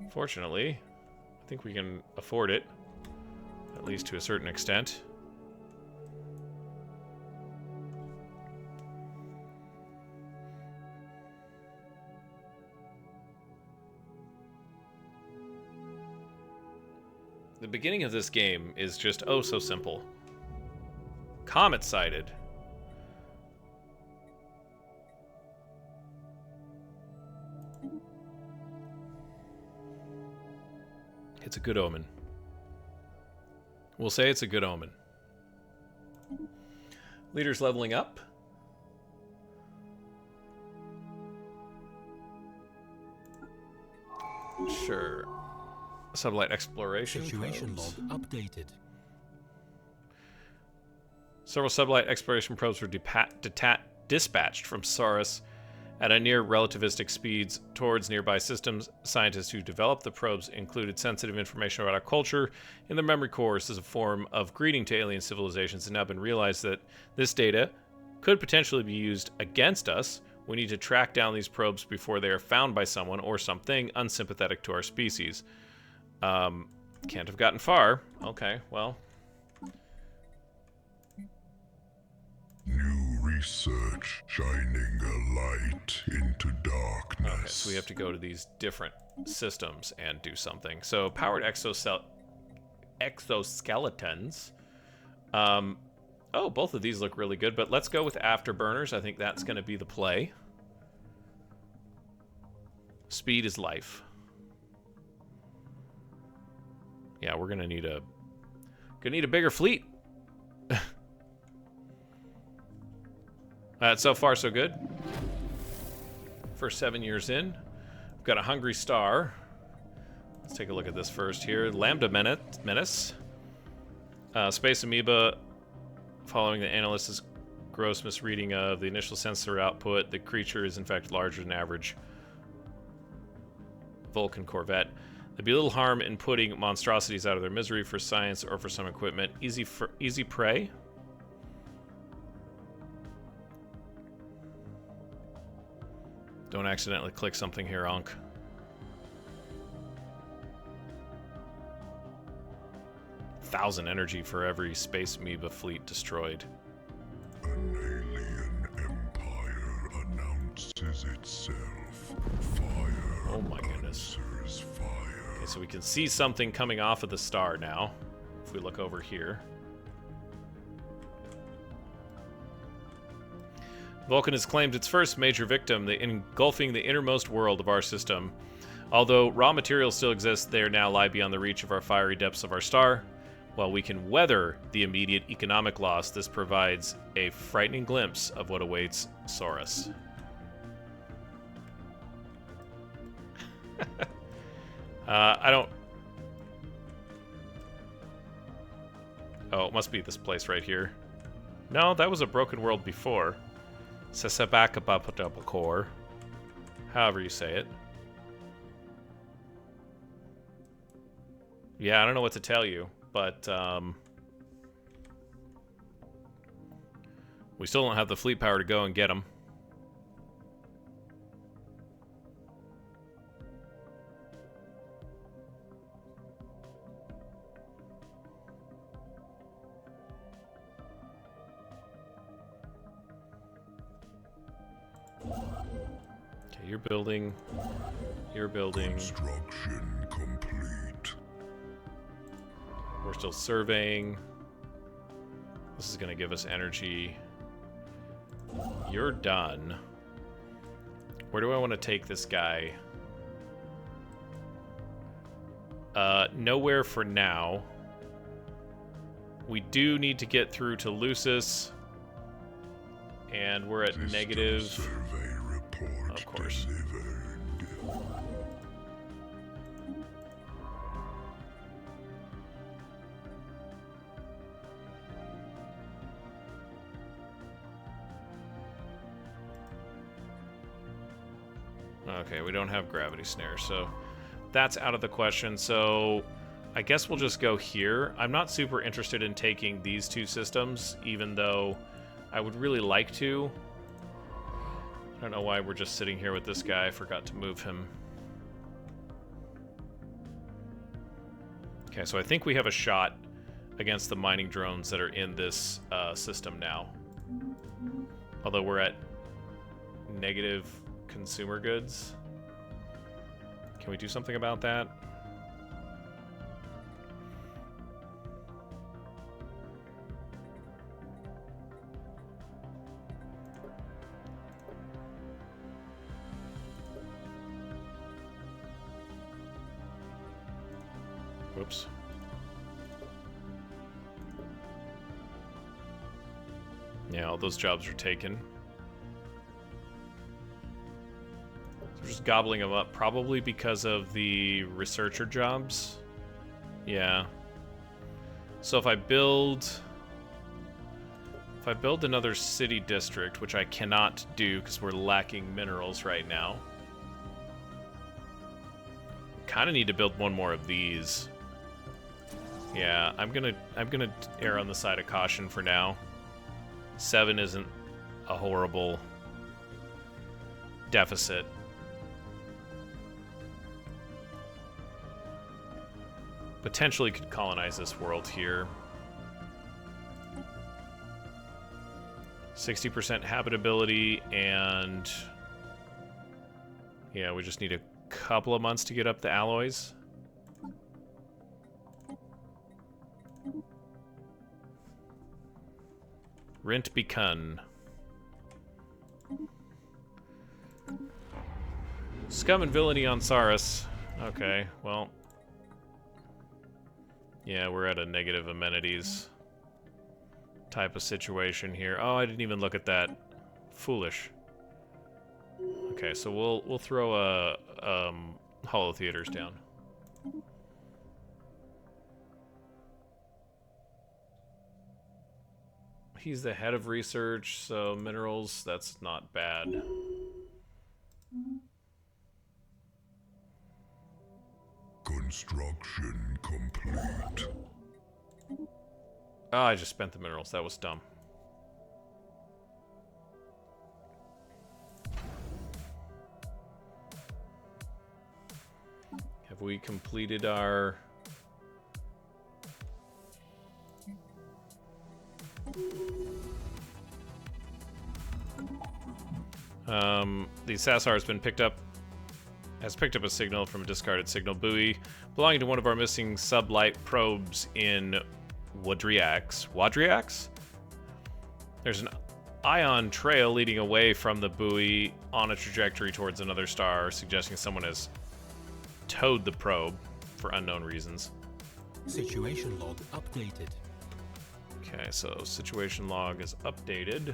Fortunately, I think we can afford it, at least to a certain extent. The beginning of this game is just oh so simple. Comet sighted. It's a good omen. We'll say it's a good omen. Leaders leveling up. Sure. Satellite exploration Situation probes. log updated. Several satellite exploration probes were dispatched from Saurian at a near relativistic speeds towards nearby systems. Scientists who developed the probes included sensitive information about our culture in the memory cores as a form of greeting to alien civilizations. It's now been realized that this data could potentially be used against us. We need to track down these probes before they are found by someone or something unsympathetic to our species. Can't have gotten far. Okay, well. New research shining a light into darkness. Okay, so we have to go to these different systems and do something. So, powered exoskeletons. Oh, both of these look really good, but let's go with afterburners. I think that's going to be the play. Speed is life. Yeah, we're gonna need a bigger fleet. So far, so good. First 7 years in, we've got a hungry star. Let's take a look at this first here. Lambda Menace. Space amoeba. Following the analyst's gross misreading of the initial sensor output, the creature is in fact larger than average Volkan corvette. There'd be little harm in putting monstrosities out of their misery for science or for some equipment. Easy prey. Don't accidentally click something here, Onk. $1,000 energy for every space amoeba fleet destroyed. An alien empire announces itself. Fire. Oh my goodness. Answers fire. Okay, so we can see something coming off of the star now. If we look over here. Vulcan has claimed its first major victim, engulfing the innermost world of our system. Although raw materials still exist, they now lie beyond the reach of our fiery depths of our star. While we can weather the immediate economic loss, this provides a frightening glimpse of what awaits Saurian. I don't... Oh, it must be this place right here. No, that was a broken world before. Sesabakabapatapakor. However you say it. Yeah, I don't know what to tell you, but we still don't have the fleet power to go and get them. Okay, you're building. You're building. Construction complete. We're still surveying. This is going to give us energy. You're done. Where do I want to take this guy? Nowhere for now. We do need to get through to Lucis. And we're at System negative. survey report Of course. delivered. Okay, we don't have gravity snare, so that's out of the question, so I guess we'll just go here. I'm not super interested in taking these two systems, even though I would really like to. I don't know why we're just sitting here with this guy. I forgot to move him. Okay, so I think we have a shot against the mining drones that are in this system now. Although we're at negative consumer goods. Can we do something about that? Whoops. Yeah, all those jobs are taken. So we're just gobbling them up, probably because of the researcher jobs. Yeah. So if I build another city district, which I cannot do because we're lacking minerals right now. Kind of need to build one more of these. Yeah, I'm gonna err on the side of caution for now. 7 isn't a horrible deficit. Potentially could colonize this world here. 60% habitability, and yeah, we just need a couple of months to get up the alloys. Rent begun. Scum and villainy on Saris. Okay, well. Yeah, we're at a negative amenities type of situation here. Oh, I didn't even look at that. Foolish. Okay, so we'll throw a holo theaters down. He's the head of research, so minerals, that's not bad. Construction complete. Oh, I just spent the minerals. That was dumb. Have we completed our... The Sassar has picked up a signal from a discarded signal buoy belonging to one of our missing sublight probes in Wadriax. Wadriax? There's an ion trail leading away from the buoy on a trajectory towards another star, suggesting someone has towed the probe for unknown reasons. Situation log updated. Okay, so situation log is updated.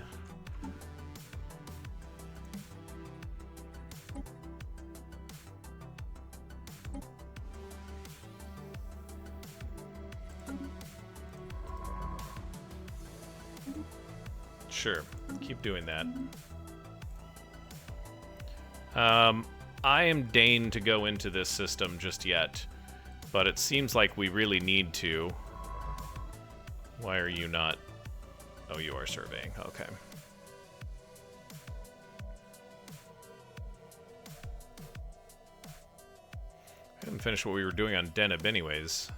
Sure, keep doing that. I am deigned to go into this system just yet, but it seems like we really need to. Why are you not? Oh, you are surveying. Okay. I didn't finish what we were doing on Deneb anyways.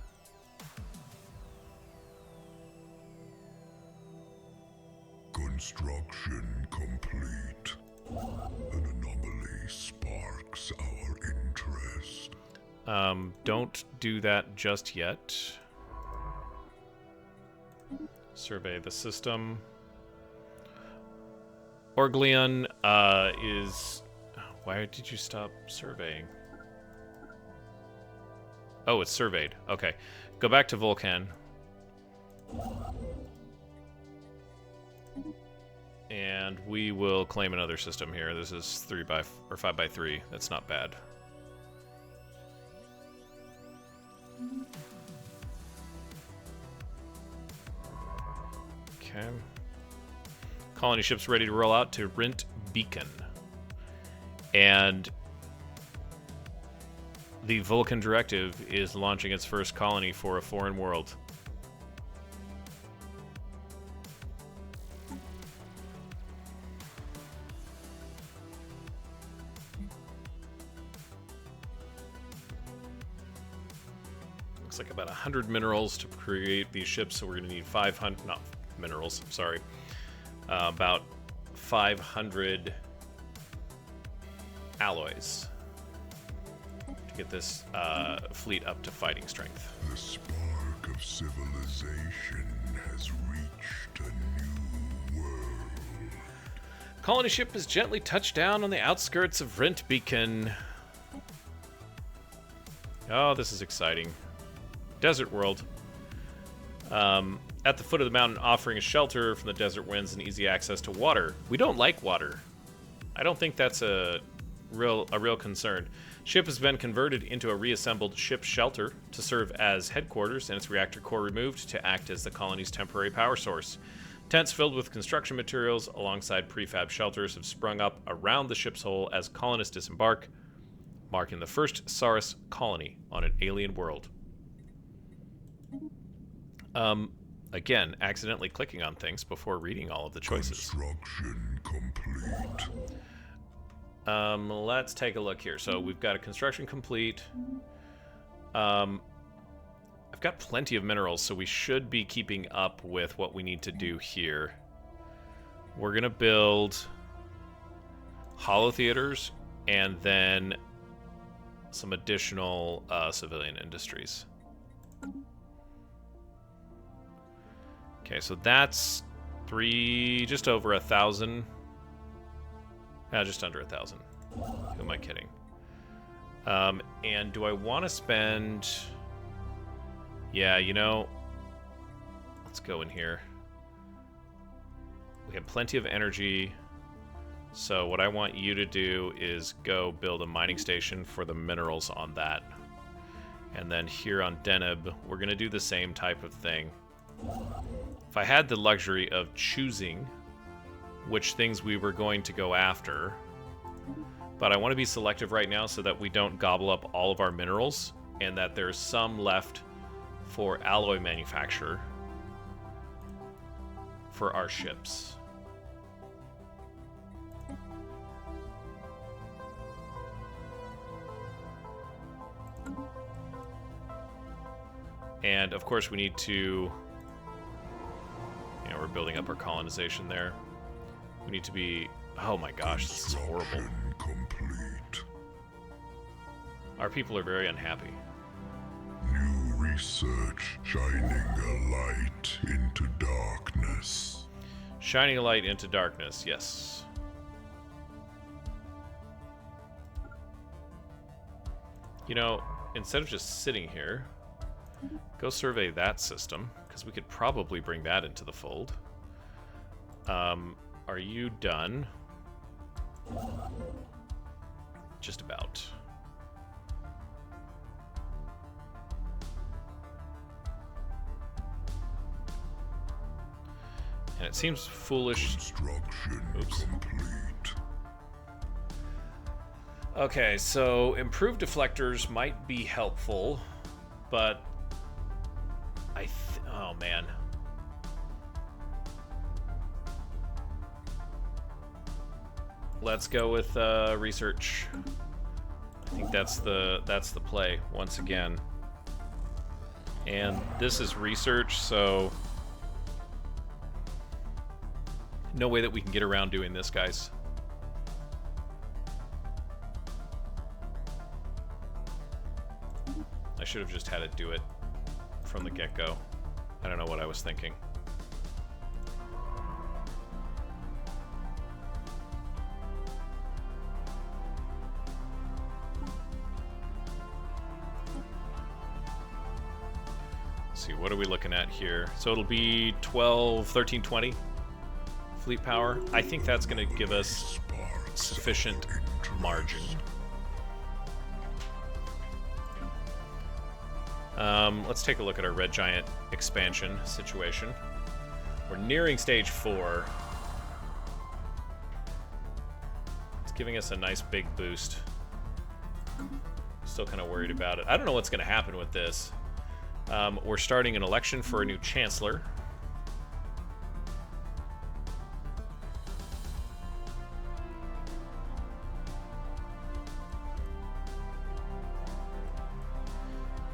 Construction complete. An anomaly sparks our interest. Don't do that just yet. Survey the system. Orgleon is... Why did you stop surveying? Oh, it's surveyed. Okay. Go back to Volkan. And we will claim another system here. This is 5x3. That's not bad. Okay. Colony ships ready to roll out to Rent Beacon. And The Volkan Directive is launching its first colony for a foreign world. Looks like about 100 minerals to create these ships, so we're going to need 500... not minerals, sorry. About 500 alloys to get this fleet up to fighting strength. The spark of civilization has reached a new world. Colony ship has gently touched down on the outskirts of Rent Beacon. Oh, this is exciting. Desert world. At the foot of the mountain, offering a shelter from the desert winds and easy access to water. We don't like water. I don't think that's a real concern. Ship has been converted into a reassembled ship shelter to serve as headquarters, and its reactor core removed to act as the colony's temporary power source. Tents filled with construction materials alongside prefab shelters have sprung up around the ship's hull as colonists disembark, marking the first Saurian colony on an alien world. Again, accidentally clicking on things before reading all of the choices. Construction complete. Let's take a look here. So we've got a construction complete. I've got plenty of minerals, so we should be keeping up with what we need to do here. We're going to build hollow theaters and then some additional civilian industries. Okay, so that's just over 1,000. Just under 1,000. Who am I kidding? And do I want to spend... Yeah, you know, let's go in here. We have plenty of energy. So what I want you to do is go build a mining station for the minerals on that. And then here on Deneb, we're going to do the same type of thing. If I had the luxury of choosing which things we were going to go after, but I want to be selective right now so that we don't gobble up all of our minerals and that there's some left for alloy manufacture for our ships. And of course we need to, we're building up our colonization there. We need to be, oh my gosh, this is horrible. Complete. Our people are very unhappy. New research shining a light into darkness. Shining a light into darkness, yes. You know, instead of just sitting here, go survey that system, because we could probably bring that into the fold. Are you done? Just about. And it seems foolish. Construction Oops. complete. Okay, so improved deflectors might be helpful, but oh man. Let's go with research. I think that's the play once again. And this is research, so no way that we can get around doing this, guys. I should have just had it do it from the get-go. I don't know what I was thinking. Let's see, what are we looking at here? So it'll be 12, 13, 20 fleet power. I think that's going to give us sufficient margin. Let's take a look at our Red Giant expansion situation. We're nearing stage 4. It's giving us a nice big boost. Still kind of worried about it. I don't know what's going to happen with this. We're starting an election for a new chancellor.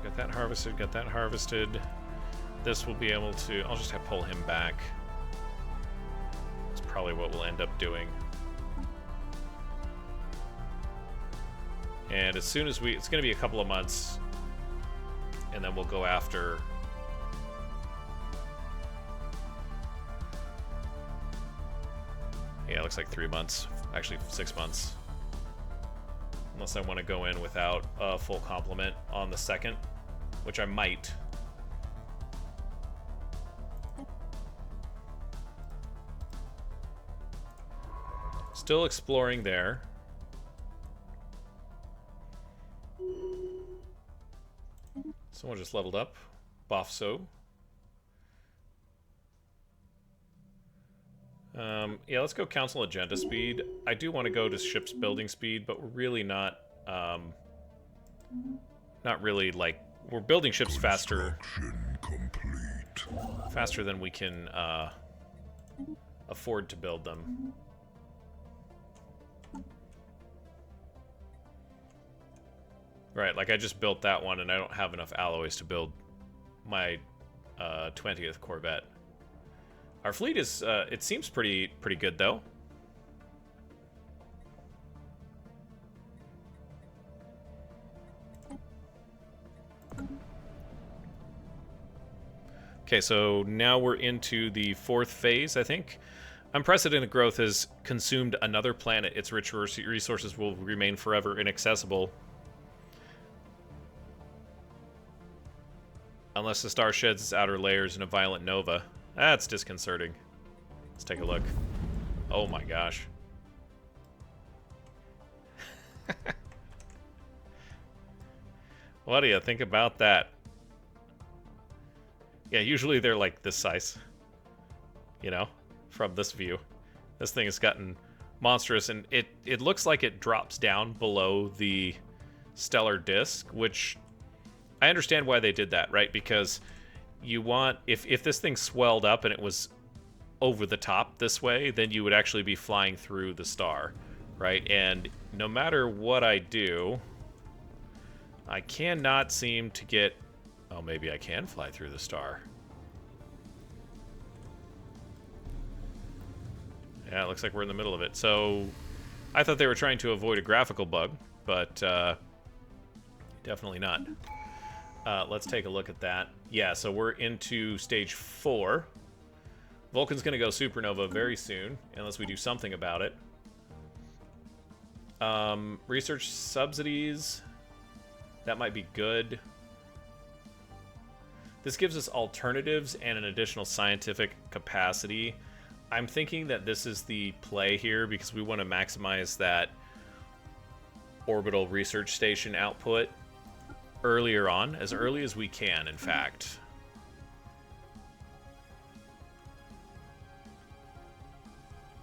Got that harvested, got that harvested. This will be able to... I'll just have to pull him back. That's probably what we'll end up doing. And as soon as we... It's going to be a couple of months. And then we'll go after... Yeah, it looks like 3 months. Actually, 6 months. Unless I want to go in without a full complement on the second. Which I might. Still exploring there. Someone just leveled up. Bofso. Yeah, let's go council agenda speed. I do want to go to ship's building speed, but we're really not really like... We're building ships faster than we can afford to build them. Right, like I just built that one and I don't have enough alloys to build my 20th Corvette. Our fleet is, it seems pretty good though. Okay, so now we're into the 4th phase, I think. Unprecedented growth has consumed another planet. Its rich resources will remain forever inaccessible. Unless the star sheds its outer layers in a violent nova. That's disconcerting. Let's take a look. Oh my gosh. What do you think about that? Yeah, usually they're like this size. You know, from this view. This thing has gotten monstrous, and it looks like it drops down below the stellar disk, which I understand why they did that, right? Because you want, if this thing swelled up and it was over the top this way, then you would actually be flying through the star, right? And no matter what I do, I cannot seem to get... Oh, maybe I can fly through the star. Yeah, it looks like we're in the middle of it. So, I thought they were trying to avoid a graphical bug, but definitely not. Let's take a look at that. Yeah, so we're into stage 4. Vulcan's going to go supernova very soon, unless we do something about it. Research subsidies. That might be good. This gives us alternatives and an additional scientific capacity. I'm thinking that this is the play here because we want to maximize that orbital research station output earlier on, as early as we can, in fact.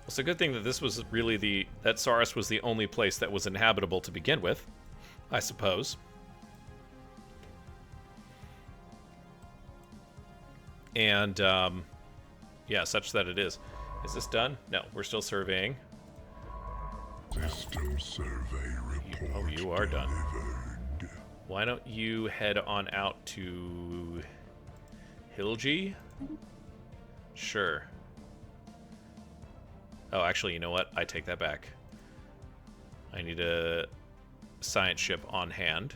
It's a good thing that this was really that Saurus was the only place that was inhabitable to begin with, I suppose. And, yeah, such that it is. Is this done? No, we're still surveying. System survey report. Oh, you are done. Delivered. Why don't you head on out to Hilgi? Sure. Oh, actually, you know what? I take that back. I need a science ship on hand.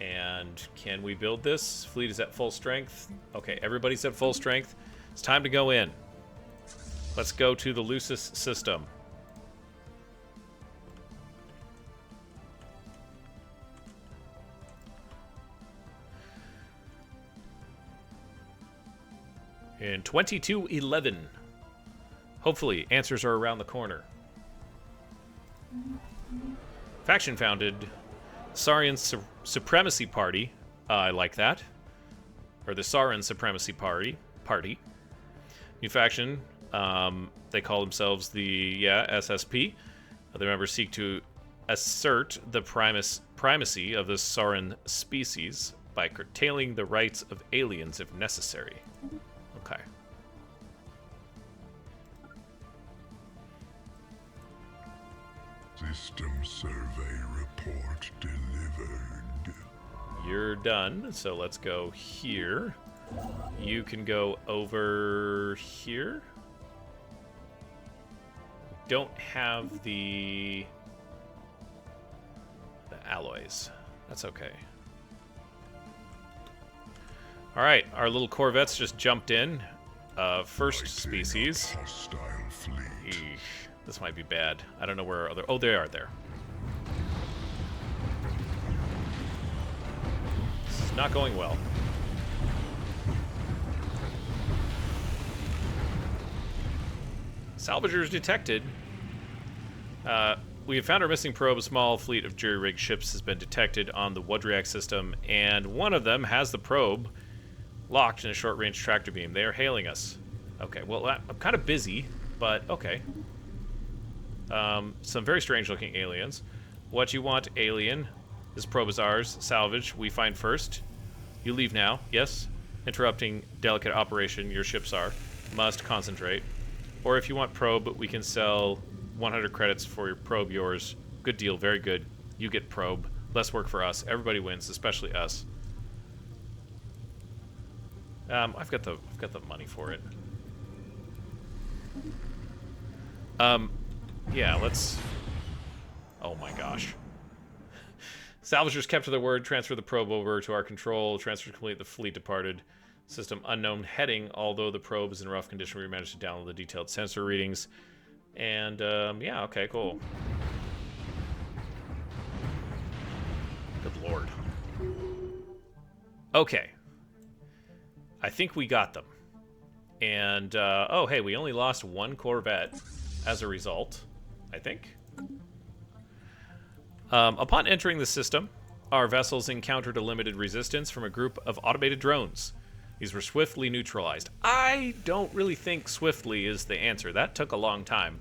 And can we build this? Fleet is at full strength. Okay, everybody's at full strength. It's time to go in. Let's go to the Lucis system. In 2211. Hopefully, answers are around the corner. Faction founded. Saurian Supremacy Party. I like that. Or the Saurian Supremacy Party. New faction. They call themselves the, SSP. The members seek to assert the primacy of the Saurian species by curtailing the rights of aliens if necessary. Okay. System survey report delivered. You're done, so let's go here. You can go over here. Don't have the alloys. That's okay. All right, our little corvettes just jumped in. First species. Hostile fleet. Eesh, this might be bad. I don't know where other. Oh, they are there. This is not going well. Salvagers detected. We have found our missing probe. A small fleet of jury-rigged ships has been detected on the Wodriak system, and one of them has the probe locked in a short-range tractor beam. They are hailing us. Okay, well, I'm kind of busy, but okay. Some very strange-looking aliens. What you want, alien? This probe is ours. Salvage. We find first. You leave now. Yes? Interrupting delicate operation. Your ships are. Must concentrate. Or if you want probe, we can sell 100 credits for your probe. Yours. Good deal. Very good. You get probe. Less work for us. Everybody wins, especially us. I've got the money for it. Yeah, let's. Oh my gosh. Salvagers kept to their word. Transfer the probe over to our control. Transfer complete. The fleet departed. System unknown heading. Although the probe is in rough condition, we managed to download the detailed sensor readings. And yeah, okay, cool. Good lord. Okay. I think we got them. And, oh, hey, we only lost one Corvette as a result, I think. Upon entering the system, our vessels encountered a limited resistance from a group of automated drones. These were swiftly neutralized. I don't really think swiftly is the answer. That took a long time.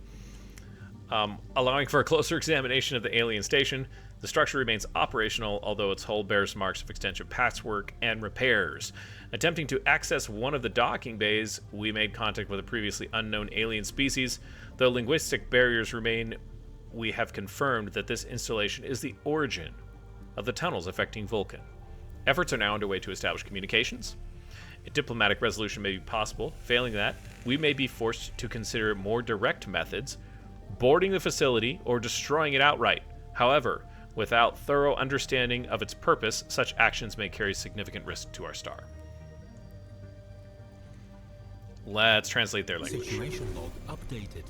Allowing for a closer examination of the alien station, the structure remains operational, although its hull bears marks of extensive patchwork and repairs. Attempting to access one of the docking bays, we made contact with a previously unknown alien species. Though linguistic barriers remain, we have confirmed that this installation is the origin of the tunnels affecting Vulcan. Efforts are now underway to establish communications. A diplomatic resolution may be possible. Failing that, we may be forced to consider more direct methods, boarding the facility or destroying it outright. However, without thorough understanding of its purpose, such actions may carry significant risk to our star. Let's translate their language. Situation log updated.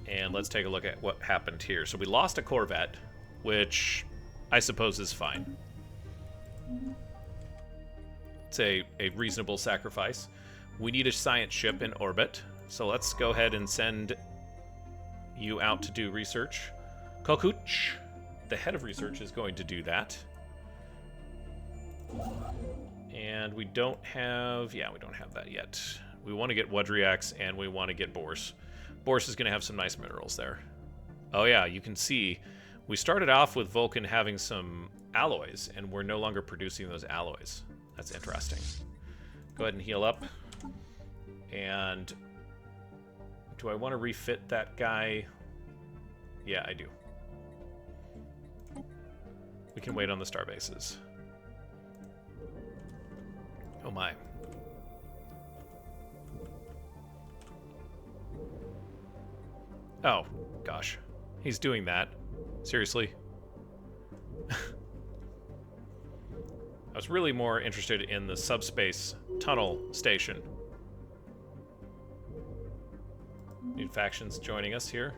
And let's take a look at what happened here. So we lost a Corvette, which I suppose is fine. It's a reasonable sacrifice. We need a science ship in orbit, so let's go ahead and send you out to do research. Kokuch, the head of research, is going to do that. And we don't have... yeah, we don't have that yet. We want to get Wodriaks, and we want to get Boars. Boars is going to have some nice minerals there. Oh yeah, you can see we started off with Vulcan having some alloys, and we're no longer producing those alloys. That's interesting. Go ahead and heal up. And do I want to refit that guy? Yeah, I do. We can wait on the star bases. Oh my. Oh, gosh. He's doing that. Seriously? I was really more interested in the subspace tunnel station. New factions joining us here.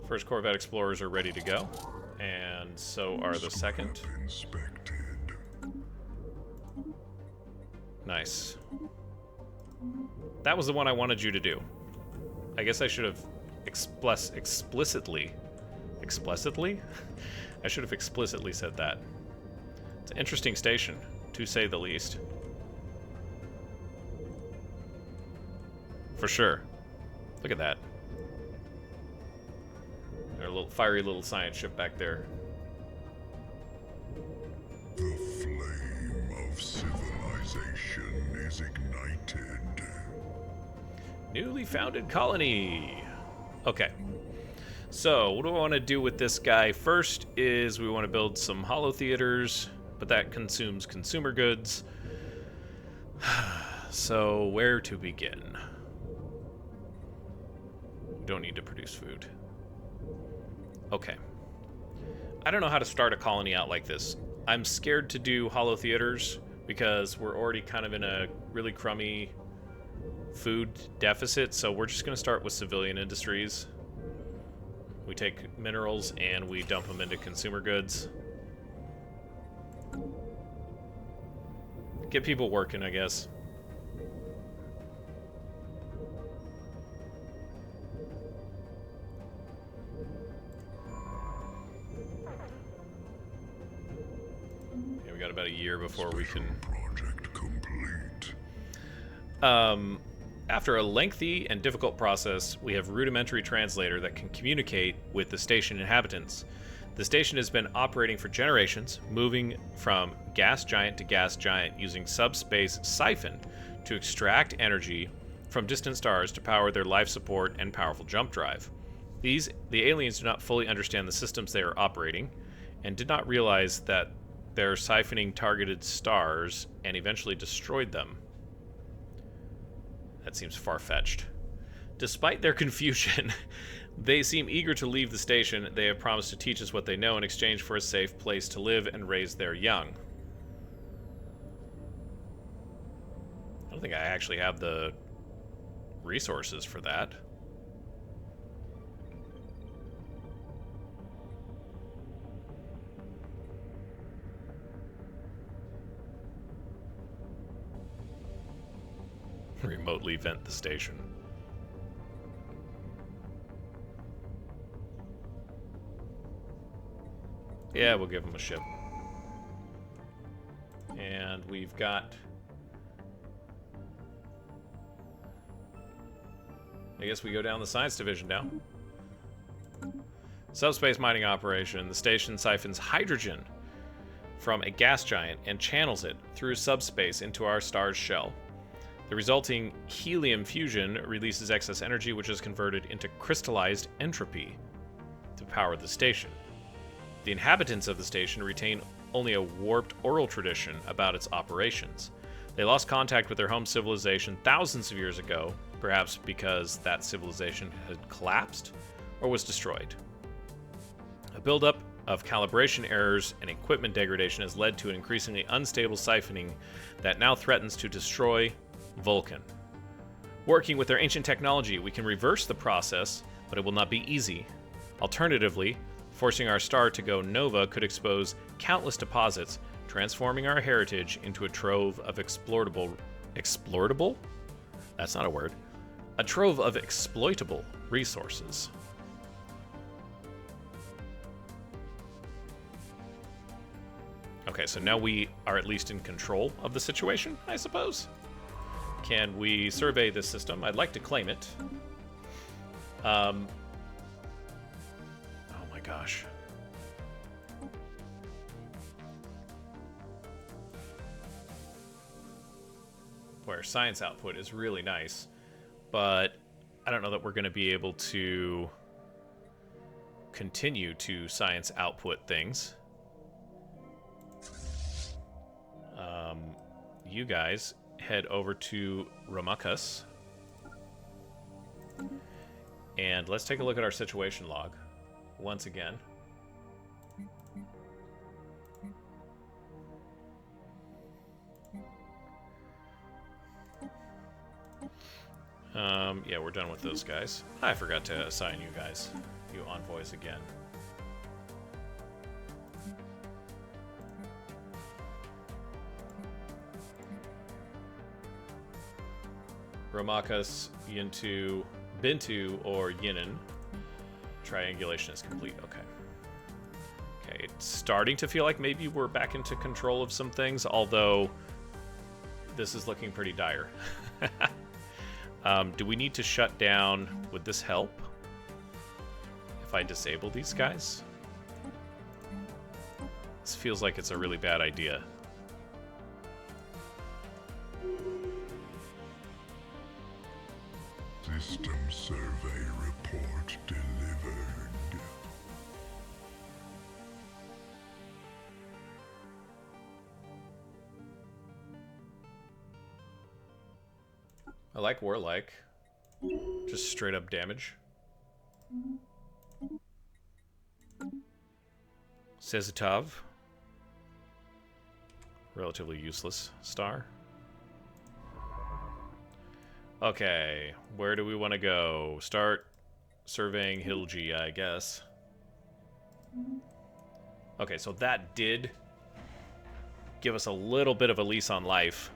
First Corvette Explorers are ready to go. And so are the second. Inspected. Nice. That was the one I wanted you to do. I guess I should have explicitly? I should have explicitly said that. It's an interesting station, to say the least. for sure. Look at that. Our little fiery little science ship back there. The flame of civilization is ignited. Newly founded colony. Okay. So, what do I want to do with this guy? First is we want to build some holo theaters, but that consumes consumer goods. So, where to begin? We don't need to produce food. Okay. I don't know how to start a colony out like this. I'm scared to do holo theaters because we're already kind of in a really crummy food deficit, so we're just going to start with civilian industries. We take minerals and we dump them into consumer goods. Get people working, I guess. Yeah, we got about a year before we can... Project complete. After a lengthy and difficult process, we have rudimentary translator that can communicate with the station inhabitants. The station has been operating for generations, moving from gas giant to gas giant using subspace siphon to extract energy from distant stars to power their life support and powerful jump drive. The aliens do not fully understand the systems they are operating and did not realize that their siphoning targeted stars and eventually destroyed them. That seems far-fetched. Despite their confusion, they seem eager to leave the station. They have promised to teach us what they know in exchange for a safe place to live and raise their young. I don't think I actually have the resources for that. Remotely vent the station. Yeah, we'll give them a ship. And we've got... I guess we go down the science division now. Subspace mining operation. The station siphons hydrogen from a gas giant and channels it through subspace into our star's shell. The resulting helium fusion releases excess energy, which is converted into crystallized entropy to power the station. The inhabitants of the station retain only a warped oral tradition about its operations. They lost contact with their home civilization thousands of years ago, perhaps because that civilization had collapsed or was destroyed. A buildup of calibration errors and equipment degradation has led to an increasingly unstable siphoning that now threatens to destroy Volkan. Working with their ancient technology, we can reverse the process, but it will not be easy. Alternatively, forcing our star to go nova could expose countless deposits, transforming our heritage into a trove of explorable... Explorable? That's not a word. A trove of exploitable resources. Okay, so now we are at least in control of the situation, I suppose. Can we survey this system? I'd like to claim it. Oh my gosh. Boy, our science output is really nice, but I don't know that we're going to be able to continue to science output things. You guys head over to Ramakas. And let's take a look at our situation log once again. Yeah, we're done with those guys. I forgot to assign you guys, you envoys again. Ramakas, Yintu, Bintu, or Yinin. Triangulation is complete. Okay. Okay, it's starting to feel like maybe we're back into control of some things, although this is looking pretty dire. Do we need to shut down? Would this help if I disable these guys? This feels like it's a really bad idea. System survey report delivered. I like Warlike. Just straight up damage. Sezitov. Relatively useless star. Okay, where do we want to go? Start surveying Hilgi, I guess. Okay, so that did give us a little bit of a lease on life.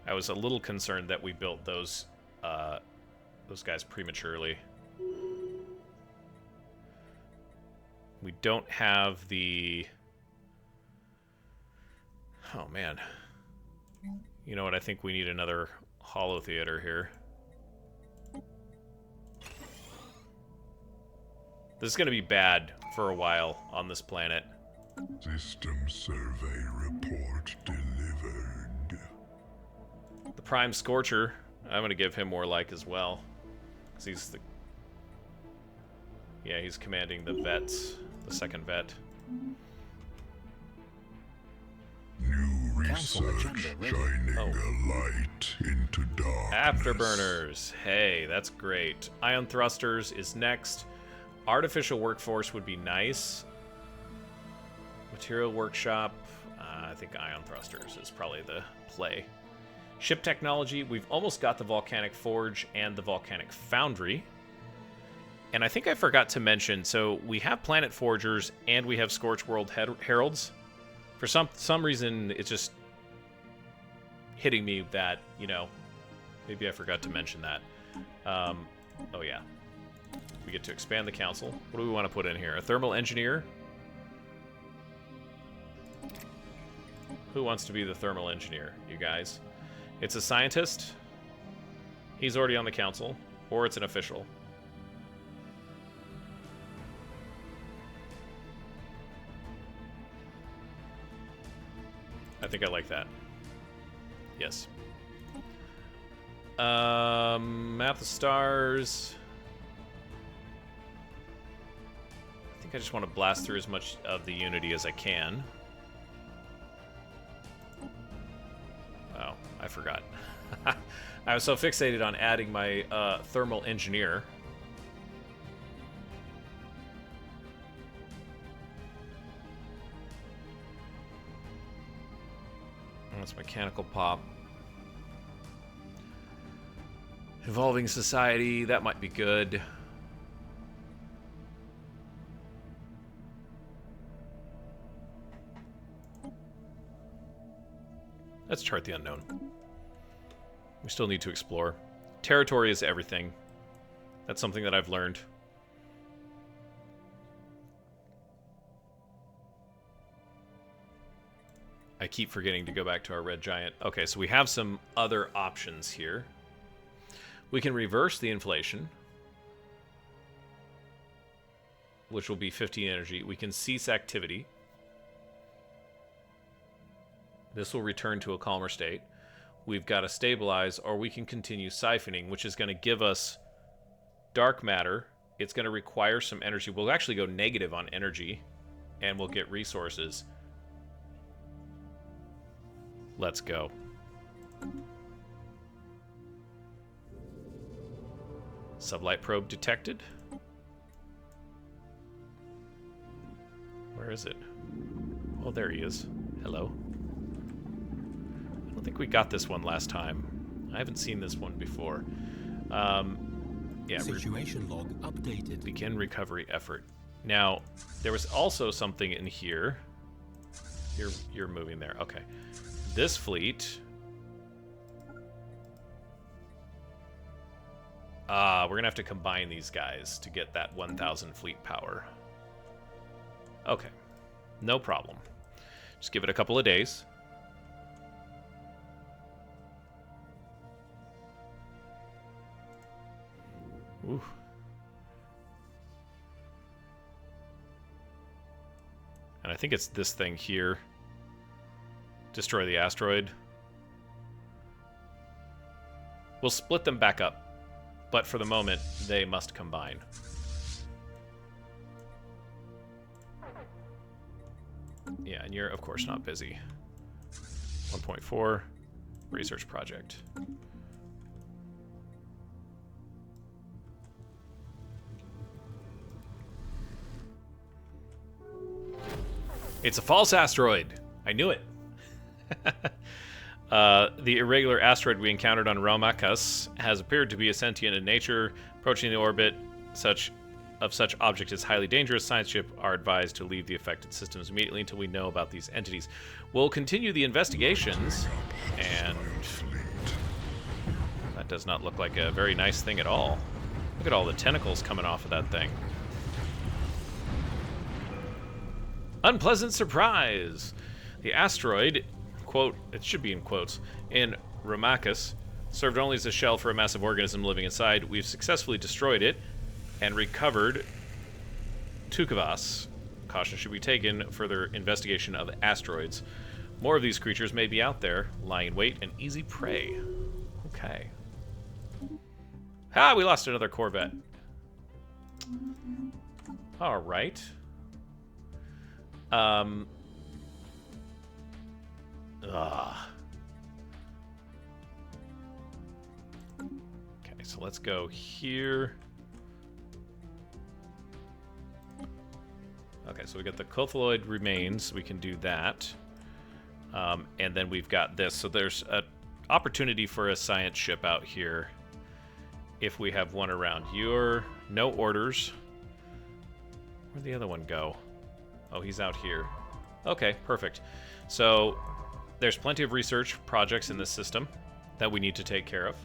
I was a little concerned that we built those guys prematurely. We don't have the... Oh, man. You know what? I think we need another Hollow Theater here. This is going to be bad for a while on this planet. System survey report delivered. The Prime Scorcher, I'm going to give him more like as well. Because he's the... Yeah, he's commanding the vets. The second vet. New Council research agenda ready. shining a light into darkness. Afterburners. Hey, that's great. Ion Thrusters is next. Artificial Workforce would be nice. Material Workshop. I think Ion Thrusters is probably the play. Ship Technology. We've almost got the Volcanic Forge and the Volcanic Foundry. And I think I forgot to mention, so we have Planet Forgers and we have Scorch World Heralds. For some reason, it's just hitting me that, you know, maybe I forgot to mention that. Oh, yeah. We get to expand the council. What do we want to put in here? A thermal engineer? Who wants to be the thermal engineer, you guys? It's a scientist. He's already on the council. Or it's an official. I think I like that. Yes. Map of stars. I think I just want to blast through as much of the Unity as I can. Oh, I forgot. I was so fixated on adding my thermal engineer. That's mechanical pop. Evolving society, that might be good. Let's chart the unknown. We still need to explore. Territory is everything. That's something that I've learned. I keep forgetting to go back to our red giant. Okay, so we have some other options here. We can reverse the inflation, which will be 15 energy. We can cease activity. This will return to a calmer state. We've got to stabilize, or we can continue siphoning, which is going to give us dark matter. It's going to require some energy. We'll actually go negative on energy, and we'll get resources. Let's go. Sublight probe detected. Where is it? Oh, there he is. Hello. I don't think we got this one last time. I haven't seen this one before. Yeah. Situation log updated. Begin recovery effort. Now, there was also something in here. You're moving there. Okay. This fleet. We're gonna have to combine these guys to get that 1,000 fleet power. Okay. No problem. Just give it a couple of days. Ooh. And I think it's this thing here. Destroy the asteroid. We'll split them back up, but for the moment, they must combine. Yeah, and you're, of course, not busy. 1.4, research project. It's a false asteroid. I knew it. The irregular asteroid we encountered on Romakas has appeared to be a sentient in nature. Approaching the orbit of such object is highly dangerous. Science ships are advised to leave the affected systems immediately until we know about these entities. We'll continue the investigations, and that does not look like a very nice thing at all. Look at all the tentacles coming off of that thing. Unpleasant surprise! The asteroid, quote, it should be in quotes, in Romakas, served only as a shell for a massive organism living inside. We've successfully destroyed it and recovered Tukavas. Caution should be taken. Further investigation of asteroids. More of these creatures may be out there, lying in wait and easy prey. Okay. Ah, we lost another Corvette. All right. Okay, so let's go here. Okay, so we got the Colphiloid remains. We can do that. And then we've got this. So there's an opportunity for a science ship out here if we have one around. You're no orders. Where'd the other one go? Oh, he's out here. Okay, perfect. So there's plenty of research projects in this system that we need to take care of.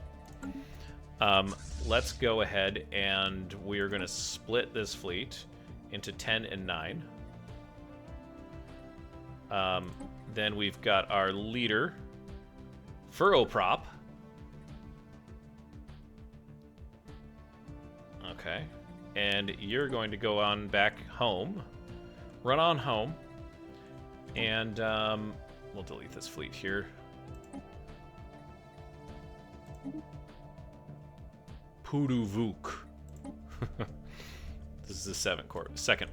Let's go ahead and we're going to split this fleet into 10 and 9. Then we've got our leader, Furroprop. Okay. And you're going to go on back home. Run on home. And we'll delete this fleet here. Puduvuk. This is the second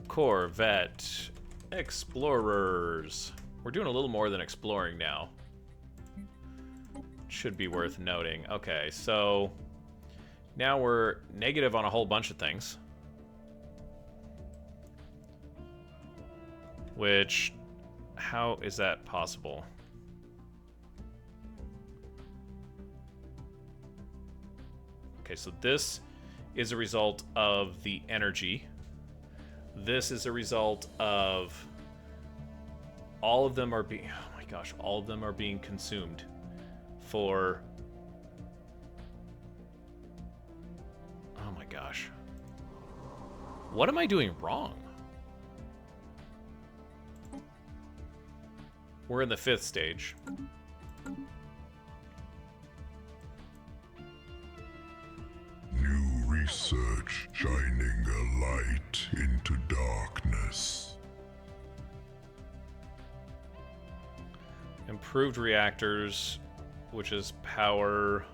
Corvette Explorers. We're doing a little more than exploring now. Should be worth noting. Okay, so now we're negative on a whole bunch of things. Which, how is that possible? Okay, so this is a result of the energy. This is a result of all of them are being, oh my gosh, all of them are being consumed for, oh my gosh. What am I doing wrong? We're in the 5th stage. New research shining a light into darkness. Improved reactors, which is power.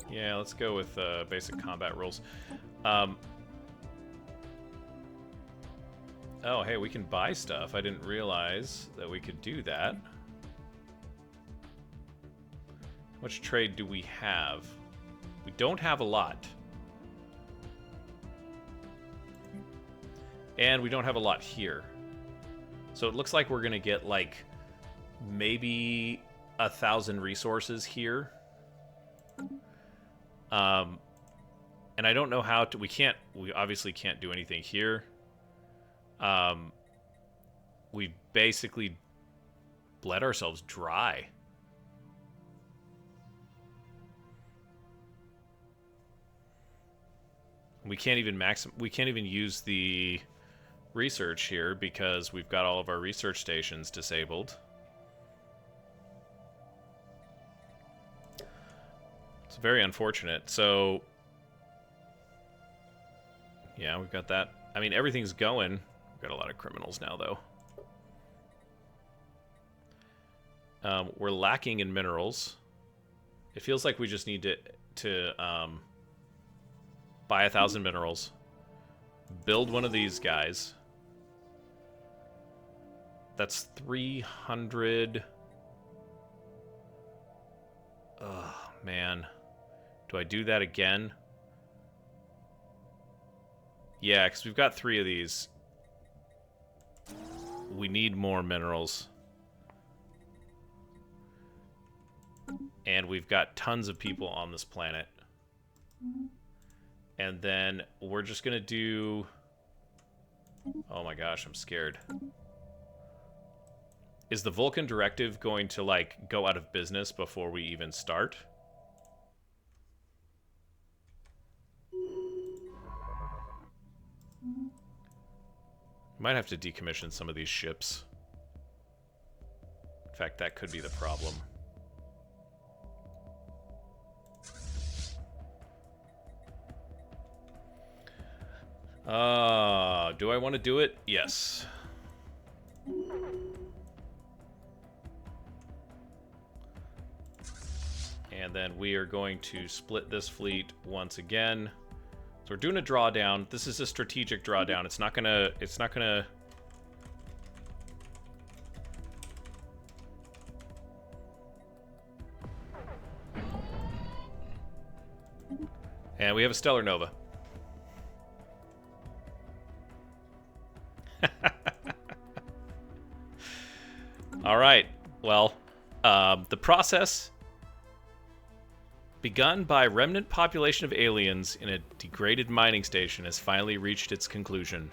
Yeah, let's go with basic combat rules. Oh, hey, we can buy stuff. I didn't realize that we could do that. How much trade do we have? We don't have a lot. And we don't have a lot here. So it looks like we're going to get, like, maybe 1,000 resources here. And I don't know how to... We obviously can't do anything here. We basically bled ourselves dry. We can't even use the research here because we've got all of our research stations disabled. It's very unfortunate. So, yeah, we've got that. I mean, everything's going. We've got a lot of criminals now, though. We're lacking in minerals. It feels like we just need to buy 1,000 minerals, build one of these guys. That's 300. Oh, man. Do I do that again? Yeah, because we've got 3 of these. We need more minerals. And we've got tons of people on this planet. And then we're just going to do... Oh my gosh, I'm scared. Is the Volkan Directive going to, like, go out of business before we even start? Might have to decommission some of these ships. In fact, that could be the problem. Do I want to do it? Yes. And then we are going to split this fleet once again. So we're doing a drawdown. This is a strategic drawdown. It's not gonna... And we have a stellar nova. All right. Well, the process begun by remnant population of aliens in a degraded mining station has finally reached its conclusion.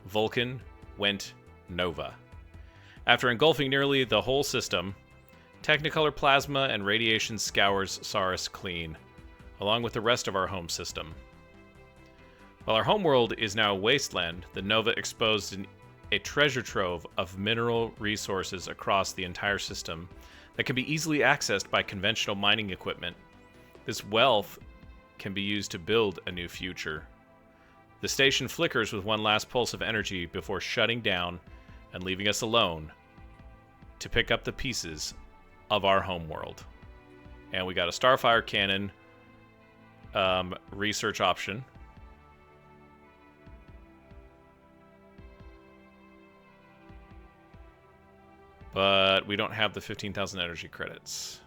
Vulcan went nova. After engulfing nearly the whole system, Technicolor plasma and radiation scours Saurian clean, along with the rest of our home system. While our homeworld is now a wasteland, the nova exposed a treasure trove of mineral resources across the entire system that can be easily accessed by conventional mining equipment. This wealth can be used to build a new future. The station flickers with one last pulse of energy before shutting down and leaving us alone to pick up the pieces of our homeworld. And we got a Starfire cannon research option. But we don't have the 15,000 energy credits.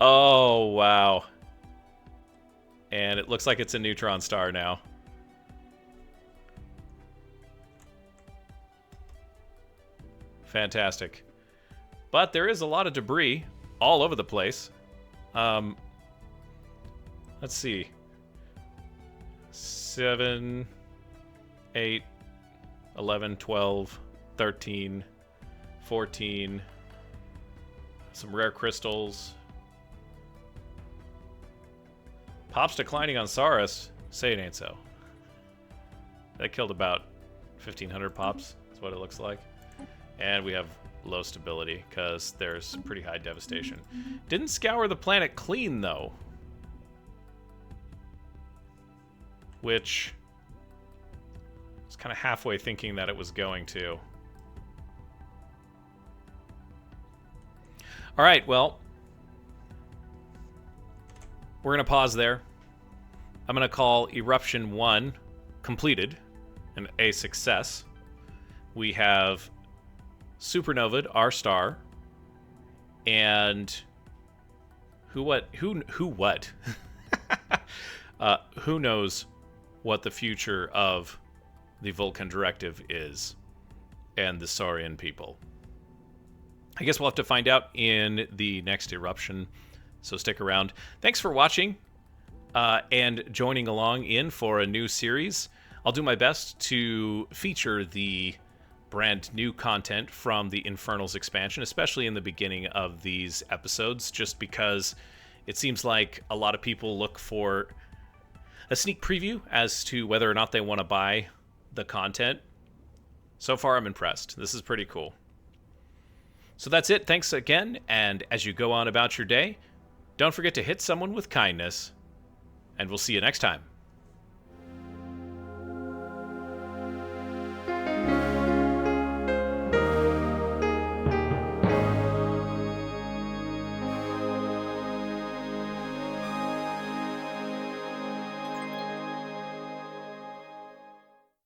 Oh, wow. And it looks like it's a neutron star now. Fantastic. But there is a lot of debris all over the place. Let's see. 7, 8, 11, 12, 13, 14. Some rare crystals. Pops declining on Saurus. Say it ain't so. That killed about 1,500 pops. That's what it looks like. And we have low stability because there's pretty high devastation. Didn't scour the planet clean, though. Which I was kind of halfway thinking that it was going to. All right, well, we're going to pause there. I'm going to call Eruption 1 completed and a success. We have supernovaed our star, and who knows what the future of the Volkan Directive is and the Saurian people. I guess we'll have to find out in the next Eruption, so stick around. Thanks for watching and joining along in for a new series. I'll do my best to feature the brand new content from the Infernals expansion, especially in the beginning of these episodes, just because it seems like a lot of people look for a sneak preview as to whether or not they want to buy the content. So far, I'm impressed. This is pretty cool. So that's it. Thanks again, and as you go on about your day, don't forget to hit someone with kindness, and we'll see you next time.